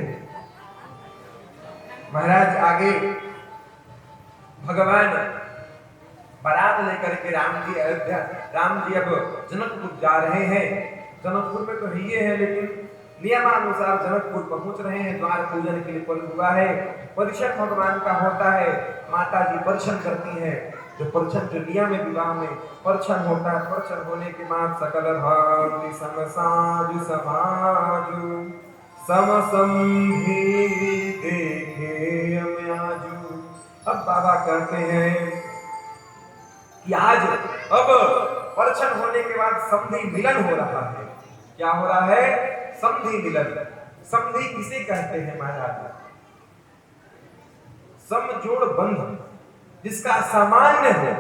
महाराज आगे भगवान बारात लेकर के राम जी अयोध्या, राम जी अब जनकपुर जा रहे हैं। जनकपुर में तो ही है, लेकिन नियमानुसार जनकपुर पहुंच रहे हैं, द्वार पूजन के लिए पल हुआ है। परिषद भगवान का होता है, माता जी परिषद करती है, जो परिषद जो नियम में विवाह में परिषद होता है। परिषद होने के बाद सकल भांति समसाजु समाजु समसंधि देखे अम्याजु। अब बाबा कहते हैं कि आज अब परिषद होने के बाद संधि मिलन हो रहा है। क्या हो रहा है? संधि मिलन। संधि किसे कहते हैं महाराज? समजोड़ बंध जिसका सामान्य हो,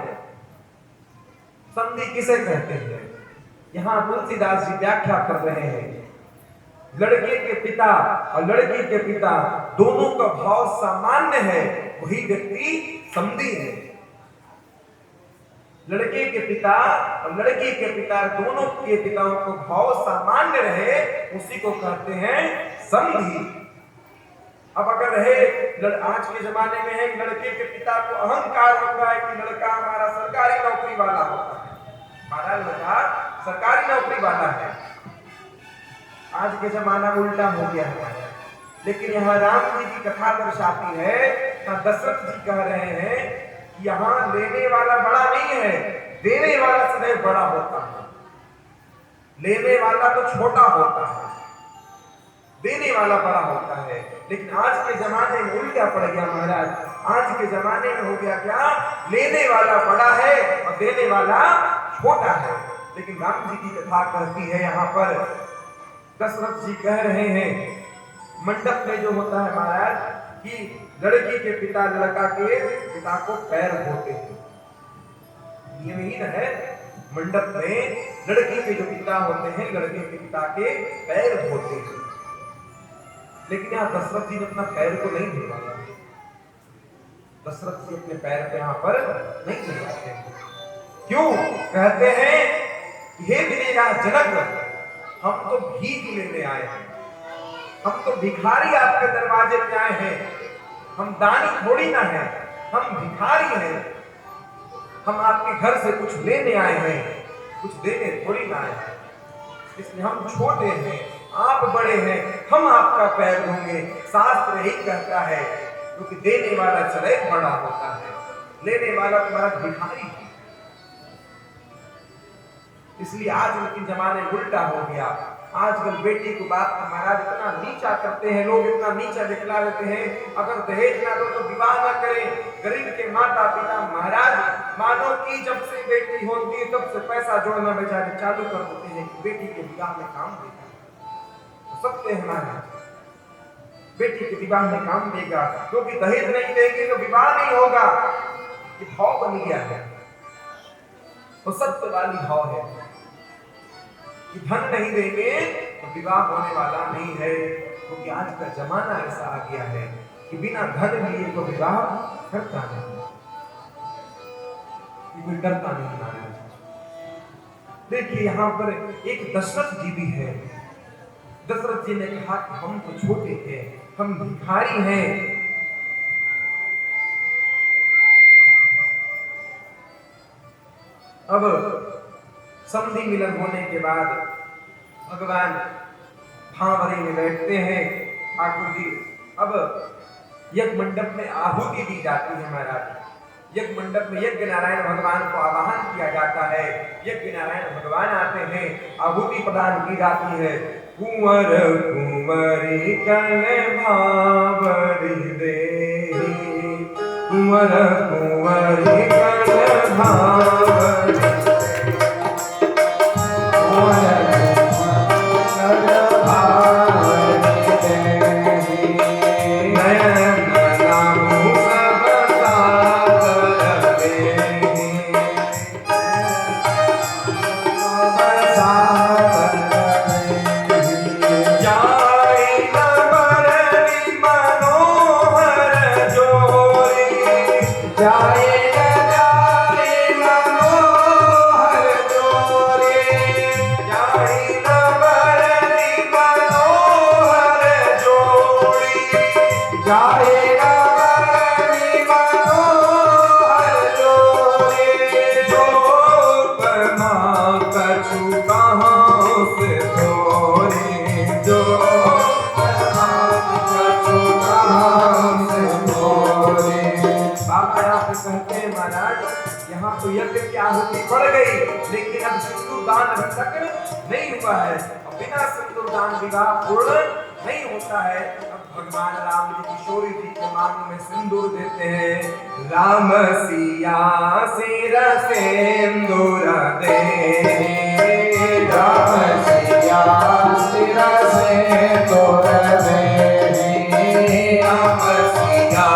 संधि किसे कहते हैं? यहां तुलसीदास जी व्याख्या कर रहे हैं, लड़के के पिता और लड़की के पिता दोनों का भाव सामान्य है, वही व्यक्ति समधी है। लड़के के पिता और लड़की के पिता दोनों के पिताओं को भाव सामान्य रहे, उसी को कहते हैं समधी। अब अगर है आज के जमाने में है, लड़के के पिता को अहंकार होता है कि लड़का हमारा सरकारी नौकरी वाला होता है, हमारा लड़का सरकारी नौकरी वाला है। आज के जमाना उल्टा हो गया है। लेकिन यहाँ राम जी की कथा दर्शाती है, दशरथ जी कह रहे हैं कि यहाँ लेने वाला बड़ा नहीं है, देने वाला सदैव बड़ा होता है। लेने वाला तो छोटा होता है, देने वाला बड़ा होता है। लेकिन आज के जमाने में उल्टा पड़ गया महाराज। आज के जमाने में हो गया क्या? लेने वाला बड़ा है और देने वाला छोटा है। लेकिन राम जी की कथा कहती है, यहाँ पर दशरथ जी कह रहे हैं, मंडप में जो होता है महाराज कि लड़की के पिता लड़का के पिता को पैर धोते हैं, ये नहीं है। मंडप में लड़की के जो पिता होते हैं, लड़के के पिता के पैर धोते हैं। लेकिन यहाँ दशरथ जी ने अपना पैर को नहीं धोया, दशरथ जी अपने पैर पे यहाँ पर नहीं धोते। क्यों? कहते हैं हे विनयना जनक, हम तो भीख लेने आए हैं, हम तो भिखारी आपके दरवाजे पे आए हैं, हम दानी थोड़ी ना है, हम भिखारी हैं। हम आपके घर से कुछ लेने आए हैं, कुछ देने थोड़ी ना आए हैं। इसलिए हम छोटे हैं, आप बड़े हैं, हम आपका पैर धोंगे। शास्त्र यही कहता है, क्योंकि देने वाला सदैव बड़ा होता है, लेने वाला तुम्हारा भिखारी है। इसलिए आज के जमाने उल्टा हो गया। आजकल बेटी को बाप महाराज इतना नीचा करते हैं, लोग इतना नीचा दिखला देते हैं। अगर दहेज ना दो तो विवाह ना करें। गरीब के माता पिता महाराज मानो कि जब से बेटी होती है तब से पैसा जोड़ना बेचारे चालू कर देते हैं कि बेटी के विवाह में काम देगा। तो सत्य है महाराज, बेटी के विवाह में काम देगा, क्योंकि दहेज नहीं देंगे तो विवाह नहीं होगा। ये भाव बन गया है, तो सत्य वाली भाव है कि धन नहीं देंगे तो विवाह होने वाला नहीं है, क्योंकि आज का जमाना ऐसा आ गया है कि बिना धन लिए तो विवाह करता नहीं, कोई करता नहीं महाराज। देखिए यहाँ पर एक दशरथ जी भी है। दशरथ जी ने कहा कि हम तो छोटे हैं, हम भिखारी हैं, अब संधि मिलन होने के बाद भगवान भांवरे में बैठते हैं ठाकुर जी। अब यज्ञ मंडप में आहुति दी जाती है महाराज। यज्ञ मंडप में यज्ञ नारायण भगवान को आवाहन किया जाता है। यज्ञ नारायण भगवान आते हैं, आहुति प्रदान की जाती है। कुंवर कुंवरी कल भावरी दे, कुंवर कुंवरी कल भावरी दे, तो यज्ञ की आहुति बढ़ गई, लेकिन अब सिंदूर दान अभी तक नहीं हुआ है। अब बिना सिंदूर दान विवाह पूर्ण नहीं होता है। अब भगवान राम जी किशोरी जी के मांग में सिंदूर देते हैं। राम सिया सिर सिंदूर दे, राम सिया सिर सिंदूर दे, राम सिया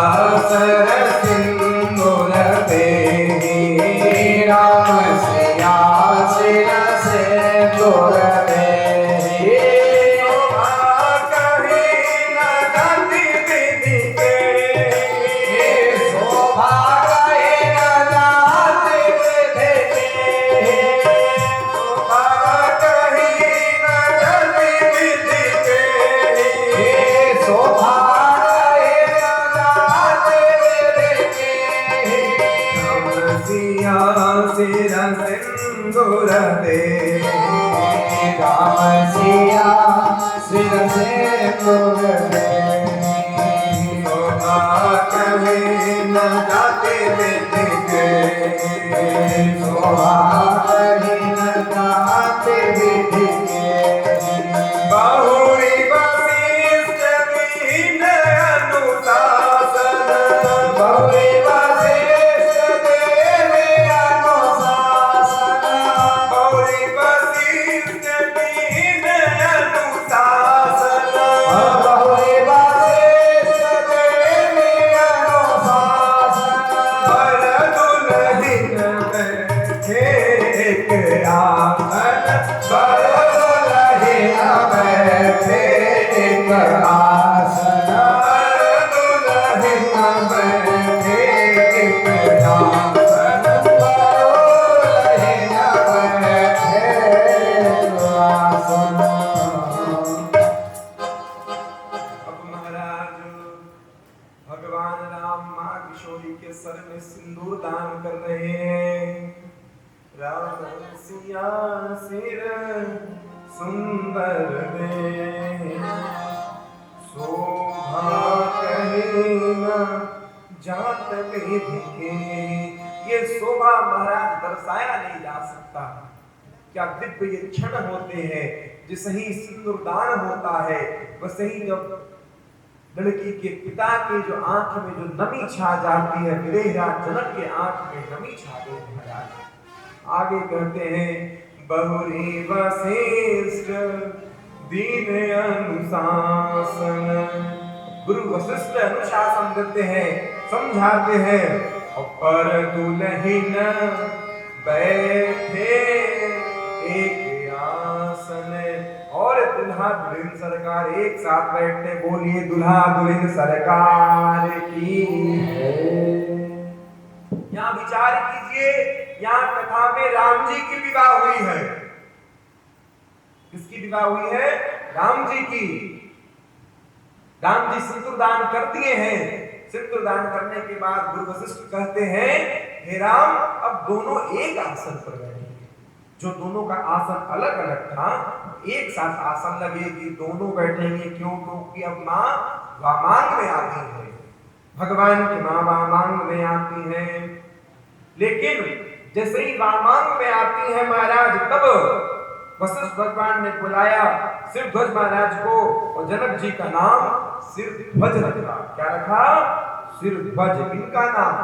सिर सिंदूर दे, राम सिया सिर सिंदूर दे। सिंदूर दे, राम सिया सिर सिंदूर दे, शोभा कहे न जाते बिटिके, शोभा कहे न जाते बिटिके। बहुरी वशिष्ठ दीन अनुशासन, बहुरी सुंदर दे, शोभा कहे न जात बिटिके। ये शोभा महाराज दर्शाया नहीं जा सकता। क्या दिव्य ये क्षण होते हैं। जैसे ही सिंदूरदान होता है, वैसे ही जब लड़की के पिता के जो आंख में जो नमी छा जाती है, विदेहराज जनक के आंख में नमी छा गई महाराज। आगे कहते हैं बहुरी वशिष्ठ दीन अनुशासन, गुरु वशिष्ठ अनुशासन देते हैं, समझाते हैं। पर दुल्हन बैठे एक आसन, और दुल्हा दुल्हन सरकार एक साथ बैठते, बोलिए दुल्हा दुल्हन सरकार की। यहाँ विचार कीजिए, यहाँ कथा में राम जी की विवाह हुई है। किसकी विवाह हुई है? राम जी की। राम जी सिंदूर दान कर दिए हैं। सिंदूर दान करने के बाद गुरु वशिष्ठ कहते हैं, हे राम, अब दोनों एक आसन पर बैठेंगे। जो दोनों का आसन अलग अलग था, एक साथ आसन लगेगी, दोनों बैठेंगे। क्यों? क्योंकि अब माँ वामांग में आती है, भगवान की माँ वामांग में आती है। लेकिन जैसे ही वामांग में आती है महाराज, तब वशिष्ठ भगवान ने बुलाया सिरध्वज महाराज को, और जनक जी का नाम सिरध्वज रखा। क्या रखा? सिरध्वज। इनका नाम,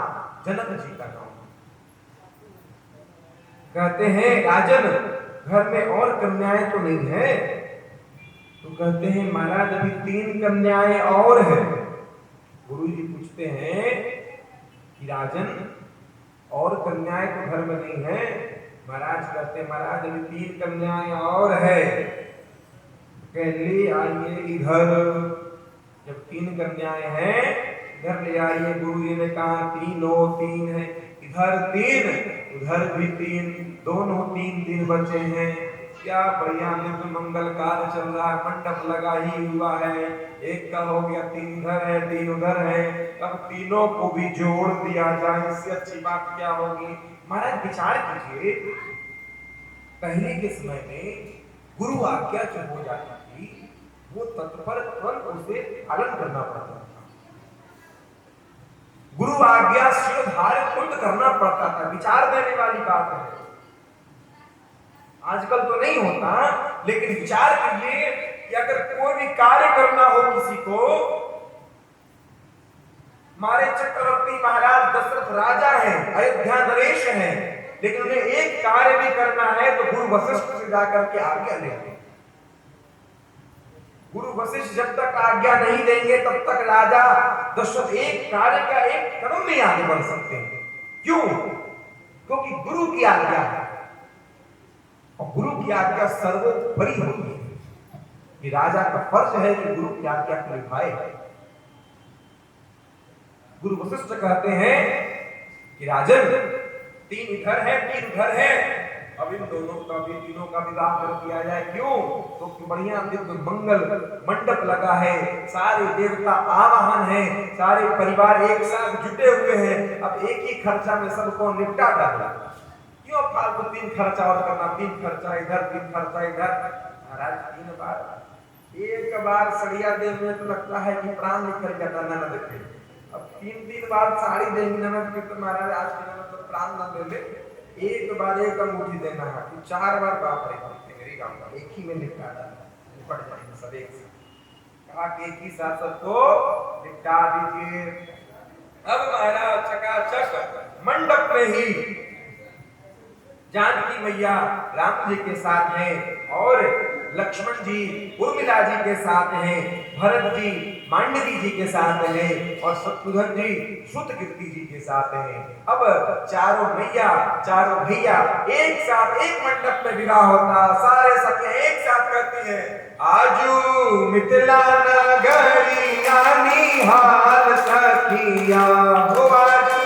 जनक जी का नाम। कहते हैं, राजन, घर में और कन्याएं तो नहीं है? तो कहते हैं, महाराज अभी 3 कन्याएं और हैं। गुरु जी पूछते हैं कि राजन, और कन्याएं तो घर में नहीं है? महाराज कहते हैं, महाराज अभी 3 कन्याएं और है। ले आइए इधर। जब 3 कन्याएं हैं, इधर ले आइए। गुरु जी ने कहा, तीनों 3 है, इधर 3 उधर भी 3, दोनों 3 बचे हैं। क्या बढ़िया दिव्य मंगल कार्य चल रहा है, मंडप लगा ही हुआ है। एक का हो गया, 3 इधर है, 3 उधर है। अब तीनों को भी जोड़ दिया जाए, इससे अच्छी बात क्या होगी? महाराज विचार कीजिए, पहले के समय में गुरु आज्ञा जो हो जाती थी, वो तत्पर तुरंत उसे पालन करना पड़ता था। गुरु आज्ञा शिरोधार्य तुरंत करना पड़ता था। विचार देने वाली बात है। आजकल तो नहीं होता, लेकिन विचार कीजिए कि अगर कोई भी कार्य करना हो किसी को, हमारे चक्रवर्ती महाराज दशरथ राजा हैं, अयोध्या नरेश हैं, लेकिन उन्हें एक कार्य भी करना है तो गुरु वशिष्ठ से जाकर के आज्ञा लेंगे। गुरु वशिष्ठ जब तक आज्ञा नहीं देंगे, तब तक राजा दशरथ एक कार्य का एक कदम नहीं आगे बढ़ सकते। क्यों? क्योंकि गुरु की आज्ञा है, और गुरु की आज्ञा सर्वोपरि होती है। कि राजा का फर्ज है कि गुरु की आज्ञा को निभाए। गुरु वशिष्ठ कहते हैं कि राजन, 3 इधर है, 3 उधर है, अब इन दोनों का भी, तीनों का विवाह कर दिया जाए। क्यों? तो बढ़िया दिव्य मंगल मंडप लगा है, सारे देवता आवाहन है, सारे परिवार एक साथ जुटे हुए हैं। अब एक ही खर्चा में सबको निपटा डाला। क्यों फालतू 3 खर्चा और करना? 3 खर्चा इधर, 3 खर्चा इधर। महाराज 3 बार, एक बार सड़िया देने तो लगता है कि प्राण निकल जाता ना देखे। अब 3 बार साड़ी देंगे ननद के, तो महाराज आज के ननद तो प्राण न ले ले। एक बार एक अंगूठी देना है, 4 बार बाप रे मेरी काम का एक ही में निपटा डाला। निपट जाएंगे सब एक साथ। कहा कि एक ही साथ सबको निपटा दीजिए। अब महाराज चकाचक मंडप में ही जानकी मैया राम जी के साथ हैं, और लक्ष्मण जी उर्मिला जी के साथ हैं, भरत जी मांडवी जी के साथ हैं, और शत्रुघ्न जी श्रुतकीर्ति जी के साथ हैं। अब चारों भैया एक साथ एक मंडप में विवाह होता। सारे सखियां एक साथ कहती हैं, आजू मिथिला नगरिया निहाल सखिया हो, आजू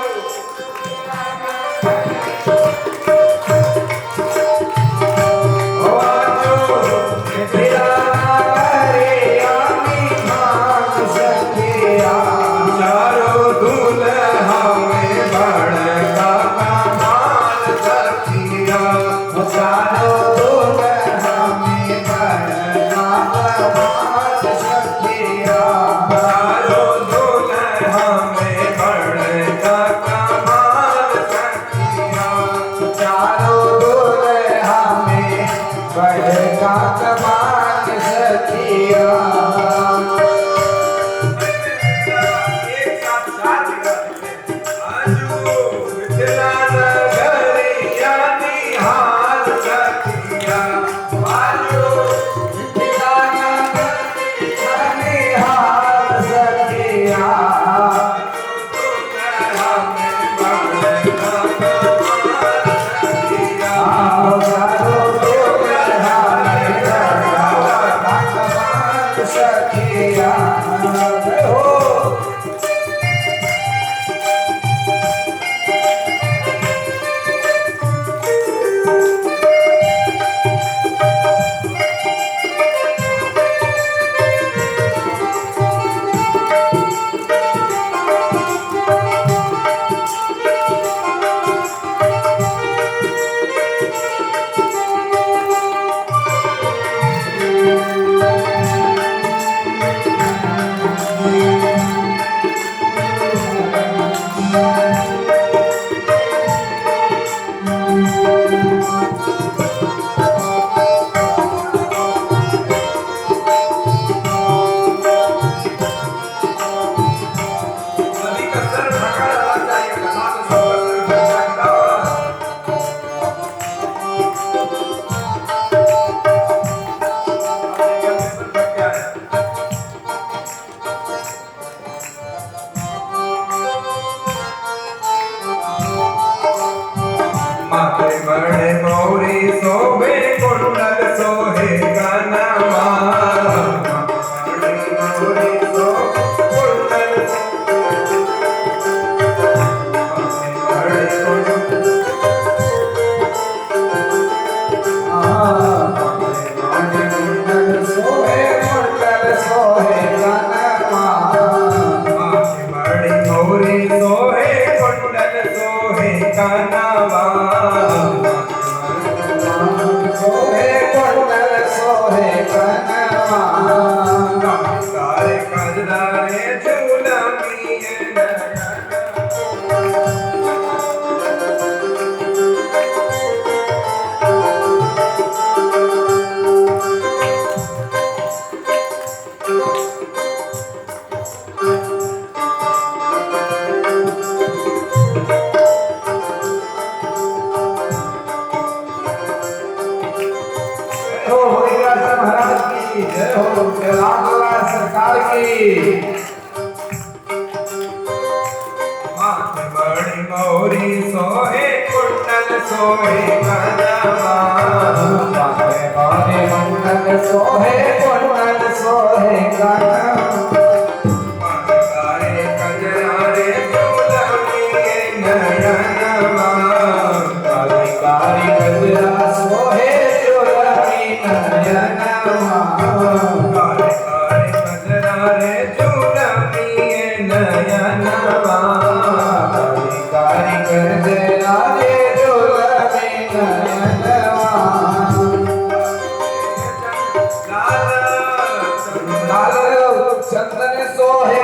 कनवा सारे कजरारे झूलमी जय हो रामलला सरकार की माथे बड़ी मौरी सोहे कुंडल सोहे कनवा माथे बड़ी मंडल सोहे कुंडल सोहे कनवा सारे कजरारे झूलमी नयनवा कारी कारी गजरा सोहे झूलमी नयनवा सारे सारे कजरारे झूलमी नयनवा कारी कारी गजरा झूलमी नयनवा लाल चंदन सोहे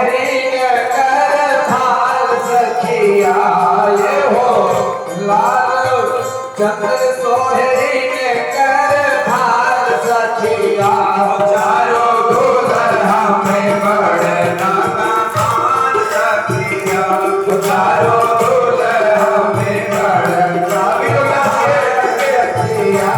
कर भाल सखिया ये हो लाल चंदन सोहे कर भाल सखिया चारों दुल्हा में बड़ना मान सखिया चारों दुल्हा में बड़ना सखिया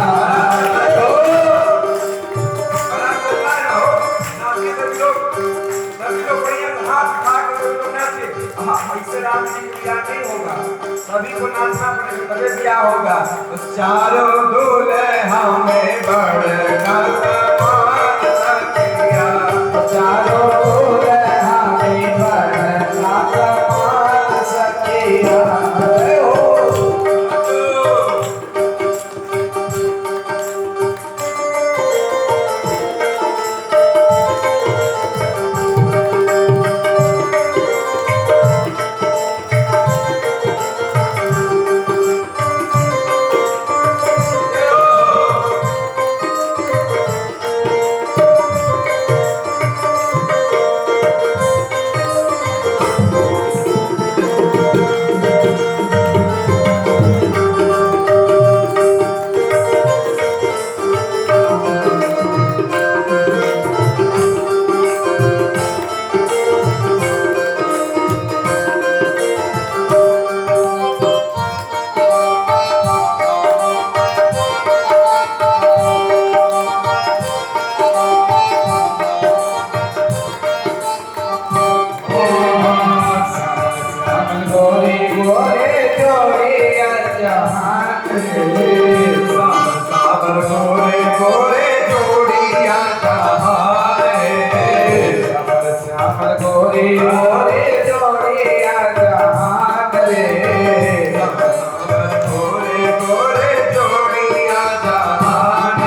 सभी को नाचना पड़ेगा तभी क्या होगा। चारों दूल्हा में बड़का मान सखिया चारों दुल्हा में बड़ना मान सखिया गोरी गोरे जोड़िया जहान साबर गोरे गोरे जोड़िया साबर श्यामल गोरी गोरे जोड़िया जहान रे गोरे गोरे जोड़िया जहान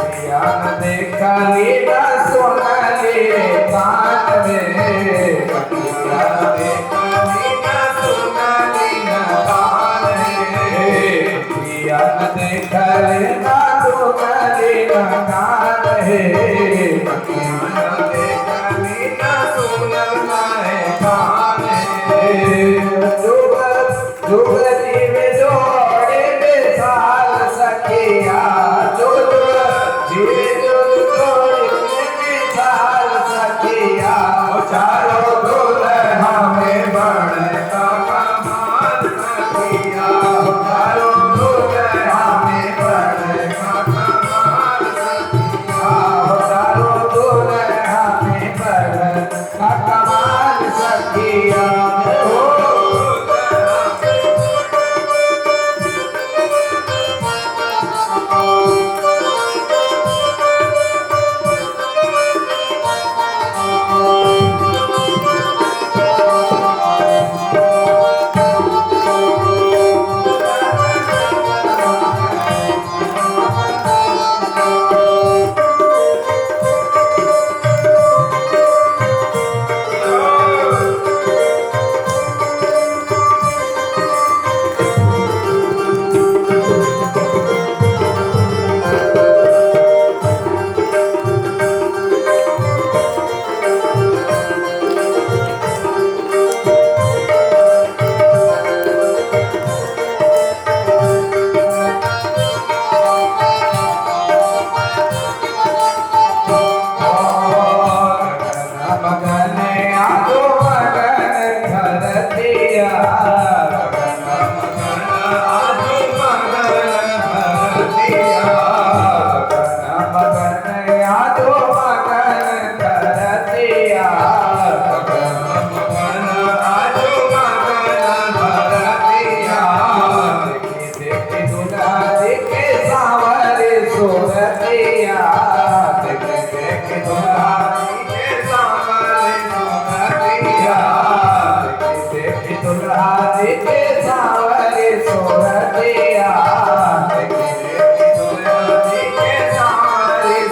अखिया न देखा लीला सोनाली रे कान में अखिया न देखा अखिया न देखा लीला सोनाली रे कान है जुगती में जोड़े बेसाल सखिया जीवे जोड़े बेसाल सखिया चारों दुल्हा में बड़का कमाल सखिया चारों दुल्हा में बड़का कमाल सखिया चारों दुल्हा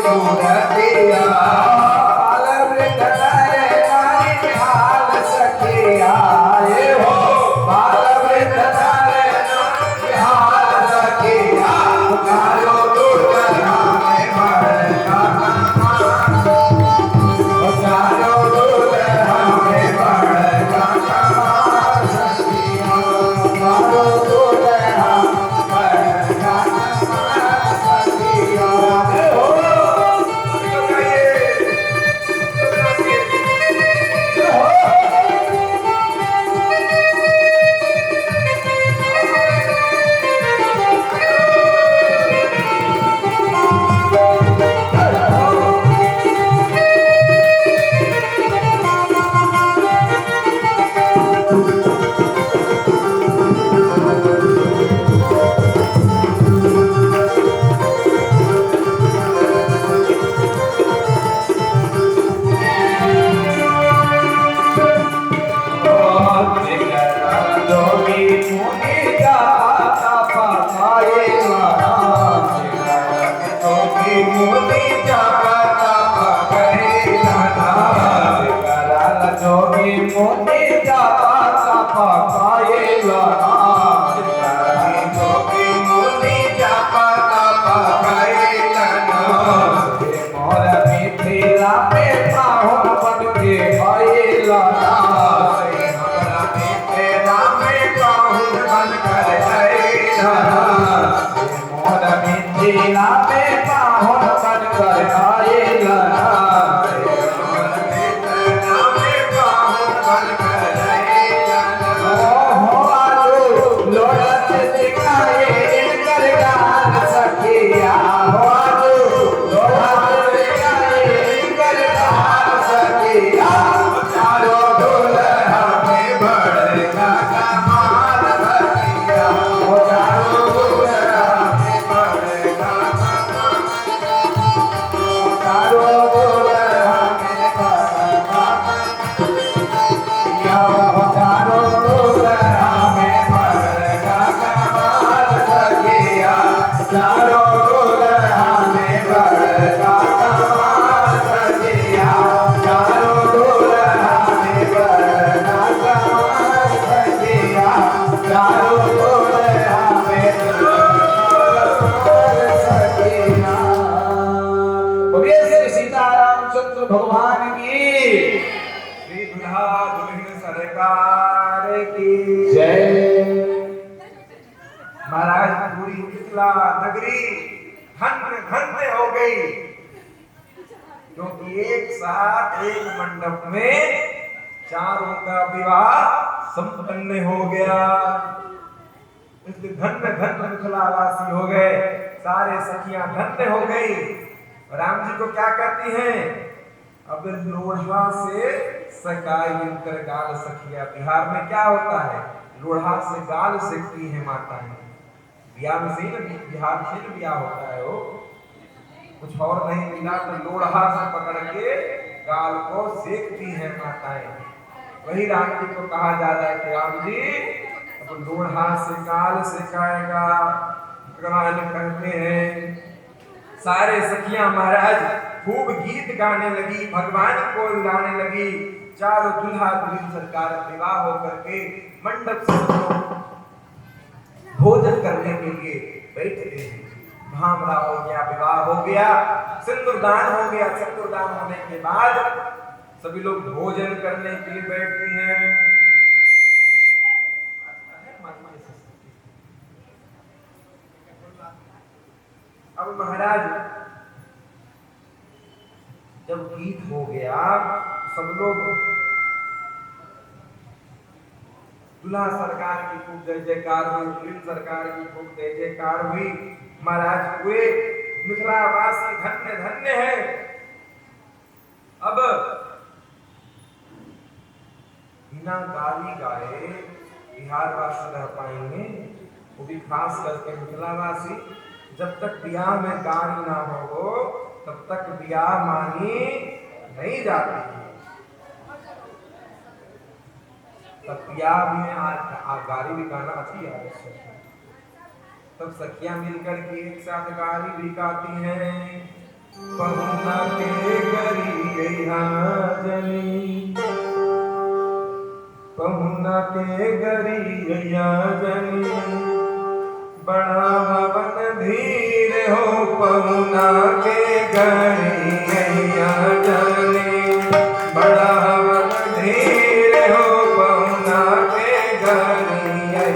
सूरतिया बाल वृद्ध नर नारी निहाल सखिया ये हो बाल वृद्ध नर नारी निहाल सखिया पुकारो दुर्गा में बड़का कमाल पुकारो दुर्गा में बड़का कमाल सखिया पुकारो दुर्गा बड़का कमाल सखिया ये हो भगवान की श्री दुल्हा दुल्हन सरकार की जय। महाराज पूरी मिथिला नगरी धन्य धन्य हो गई, क्योंकि एक साथ एक मंडप में चारों का विवाह संपन्न हो गया। इसलिए धन्य धन्य मिथिलावासी हो गए, सारे सखियां धन्य हो गई। राम जी को क्या कहती हैं? अब लोढ़ा से सकाई अंतर गाल सखिया। बिहार में क्या होता है? लोढ़ा से गाल सेकती है माताएं। बिहार से बिहार से ब्याह होता है, वो कुछ और नहीं मिला तो लोढ़ा से पकड़ के गाल को सेकती है माताएं। वही राम जी को कहा जा रहा है कि राम जी अब लोढ़ा से गाल सेकाएगा। भगवान कहते हैं सारे सखियां महाराज खूब गीत गाने लगी, भगवान को गाने लगी। चारों दुल्हा दुल्हन सरकार विवाह होकर के मंडप से भोजन करने के लिए बैठ गए। भामरा हो गया, विवाह हो गया, सिंदूरदान हो गया। सिंदूरदान होने के बाद सभी लोग भोजन करने के लिए बैठते हैं। अब महाराज जब गीत हो गया, सब लोग दुल्हा सरकार की खूब जय जयकार हुई, दुल्हन सरकार की खूब जय जयकार हुई। महाराज हुए मिथिलावासी धन्य धन्य है। अब बिना गाली गाए बिहारवासी रह पाएंगे? वो भी खास करके मिथिलावासी। जब तक ब्याह में गाली ना हो तब तक ब्याह मानी नहीं जाती। तब ब्याह में गाली भी गाना अच्छी आवश्यक है। तब सखियां मिलकर के एक साथ गाली भी गाती हैं। पहुना के गरिया जनी, पहुना के गरिया जनी, बड़ा भवन धीर हो पहुना के गरिया जनी, बड़ा भवन धीर हो पहुना के गरिया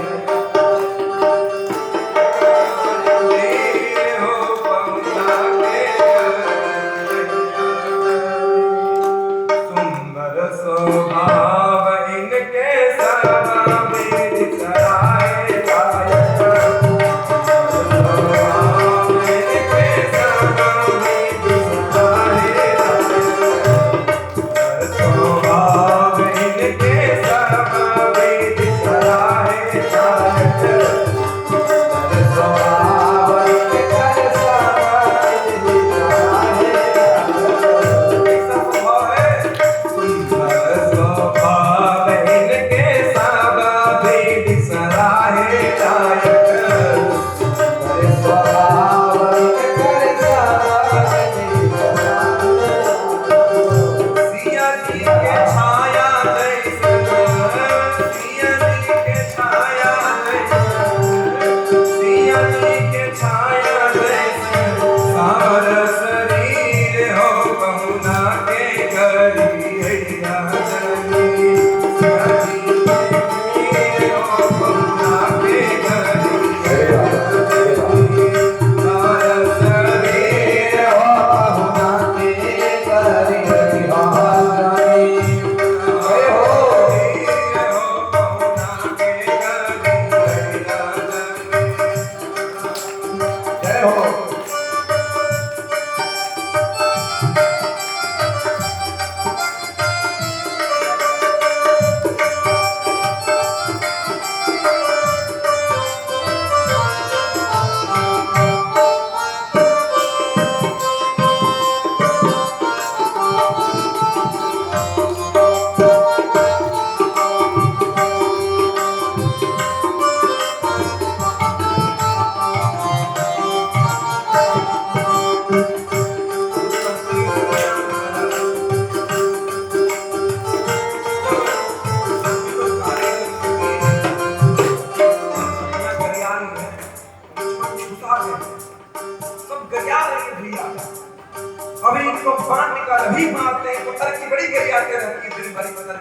अभी इनको बांध निकाल अभी मारते हैं पत्थर की बड़ी गरियाते रहती है दिन भरी पत्थर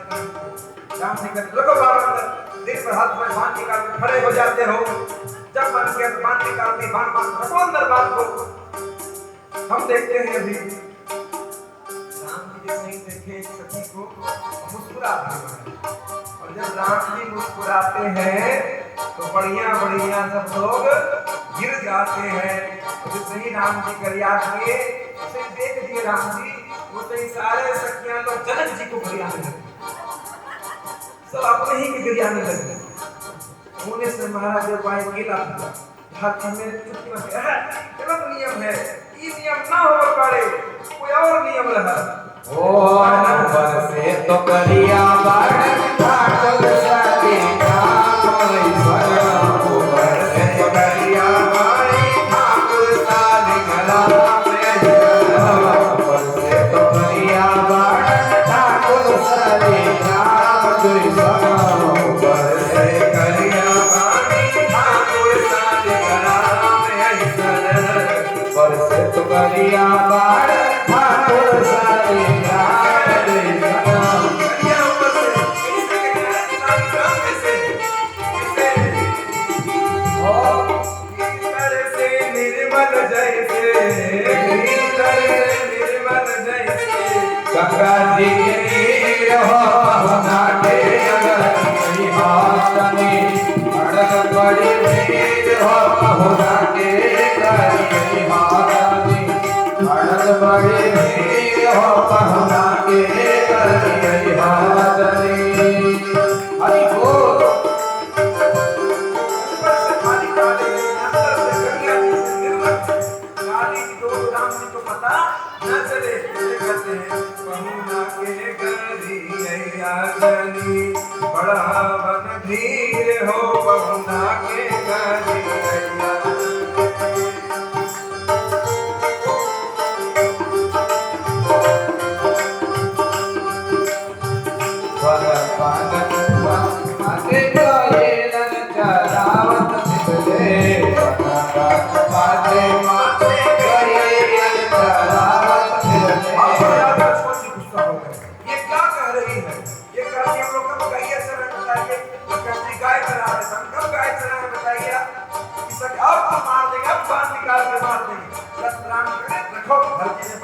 राम सिंह लगो बांध दिन पर हाथ में बांध निकाल के खड़े हो जाते हो जब मन के बांध निकालती बांध रखो अंदर बांध को हम देखते हैं अभी राम जी जब नहीं देखे एक सखी को मुस्कुराते हैं और जब राम जी मुस्कुराते हैं तो बढ़िया बढ़िया सब लोग गिर जाते हैं तो सही राम जी गरिया किए उसे देख दिए राम जी वो सही सारे सखियां लोग जनक जी को गरियाने लगे सब अपने ही के गरियाने लगे होने से महाराज जब आए केला था हाथ में चुटकी में गलत नियम है ये नियम ना हो पाए कोई और नियम रहा ओ नंबर से तो गरिया बाण ठाकुर सके कोई स्वरम ऊपर से तो गरिया बाण ठाकुर साले गला ऊपर से तो गरिया बाण ठाकुर साले कोई स्वरम ऊपर से गरिया बाण ठाकुर साले गला ऊपर से तो गरिया बाण ठाकुर साले गंगा जी के हो पहुना के अगर कोई हाथनी अड़क बड़ी भीड़ हो पहुना के कोई हाथनी अड़क बड़ी भीड़ हो पहुना के कोई हाथनी हरि बोल काली को राम जी को पता न चले कहते हैं पहुना के गरिया जनी बड़ा वन धीर हो पहुना के गरिया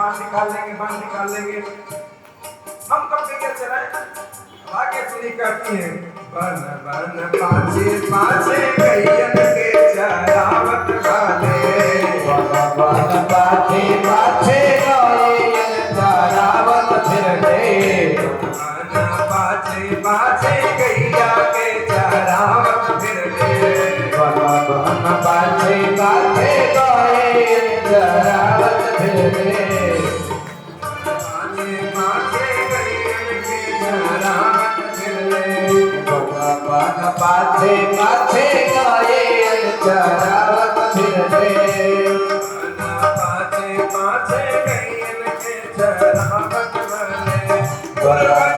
बांध निकाल लेंगे हम कब तक चलाए आगे सुनी करती हैं बन बन पाछे पाछे कैयन के चरावत वाले बन बन पाछे पाछे कैयन चरावत फिरले बन पाछे पाछे गैया के चरावत फिरले बन बन पाछे पाछे कैयन चरावत फिरले पाछे पाछे गैयन के चरावत फिरले बन पाछे पाछे कैयन चरावत फिरले पाछे पाछे गैयन के चरावत फिरले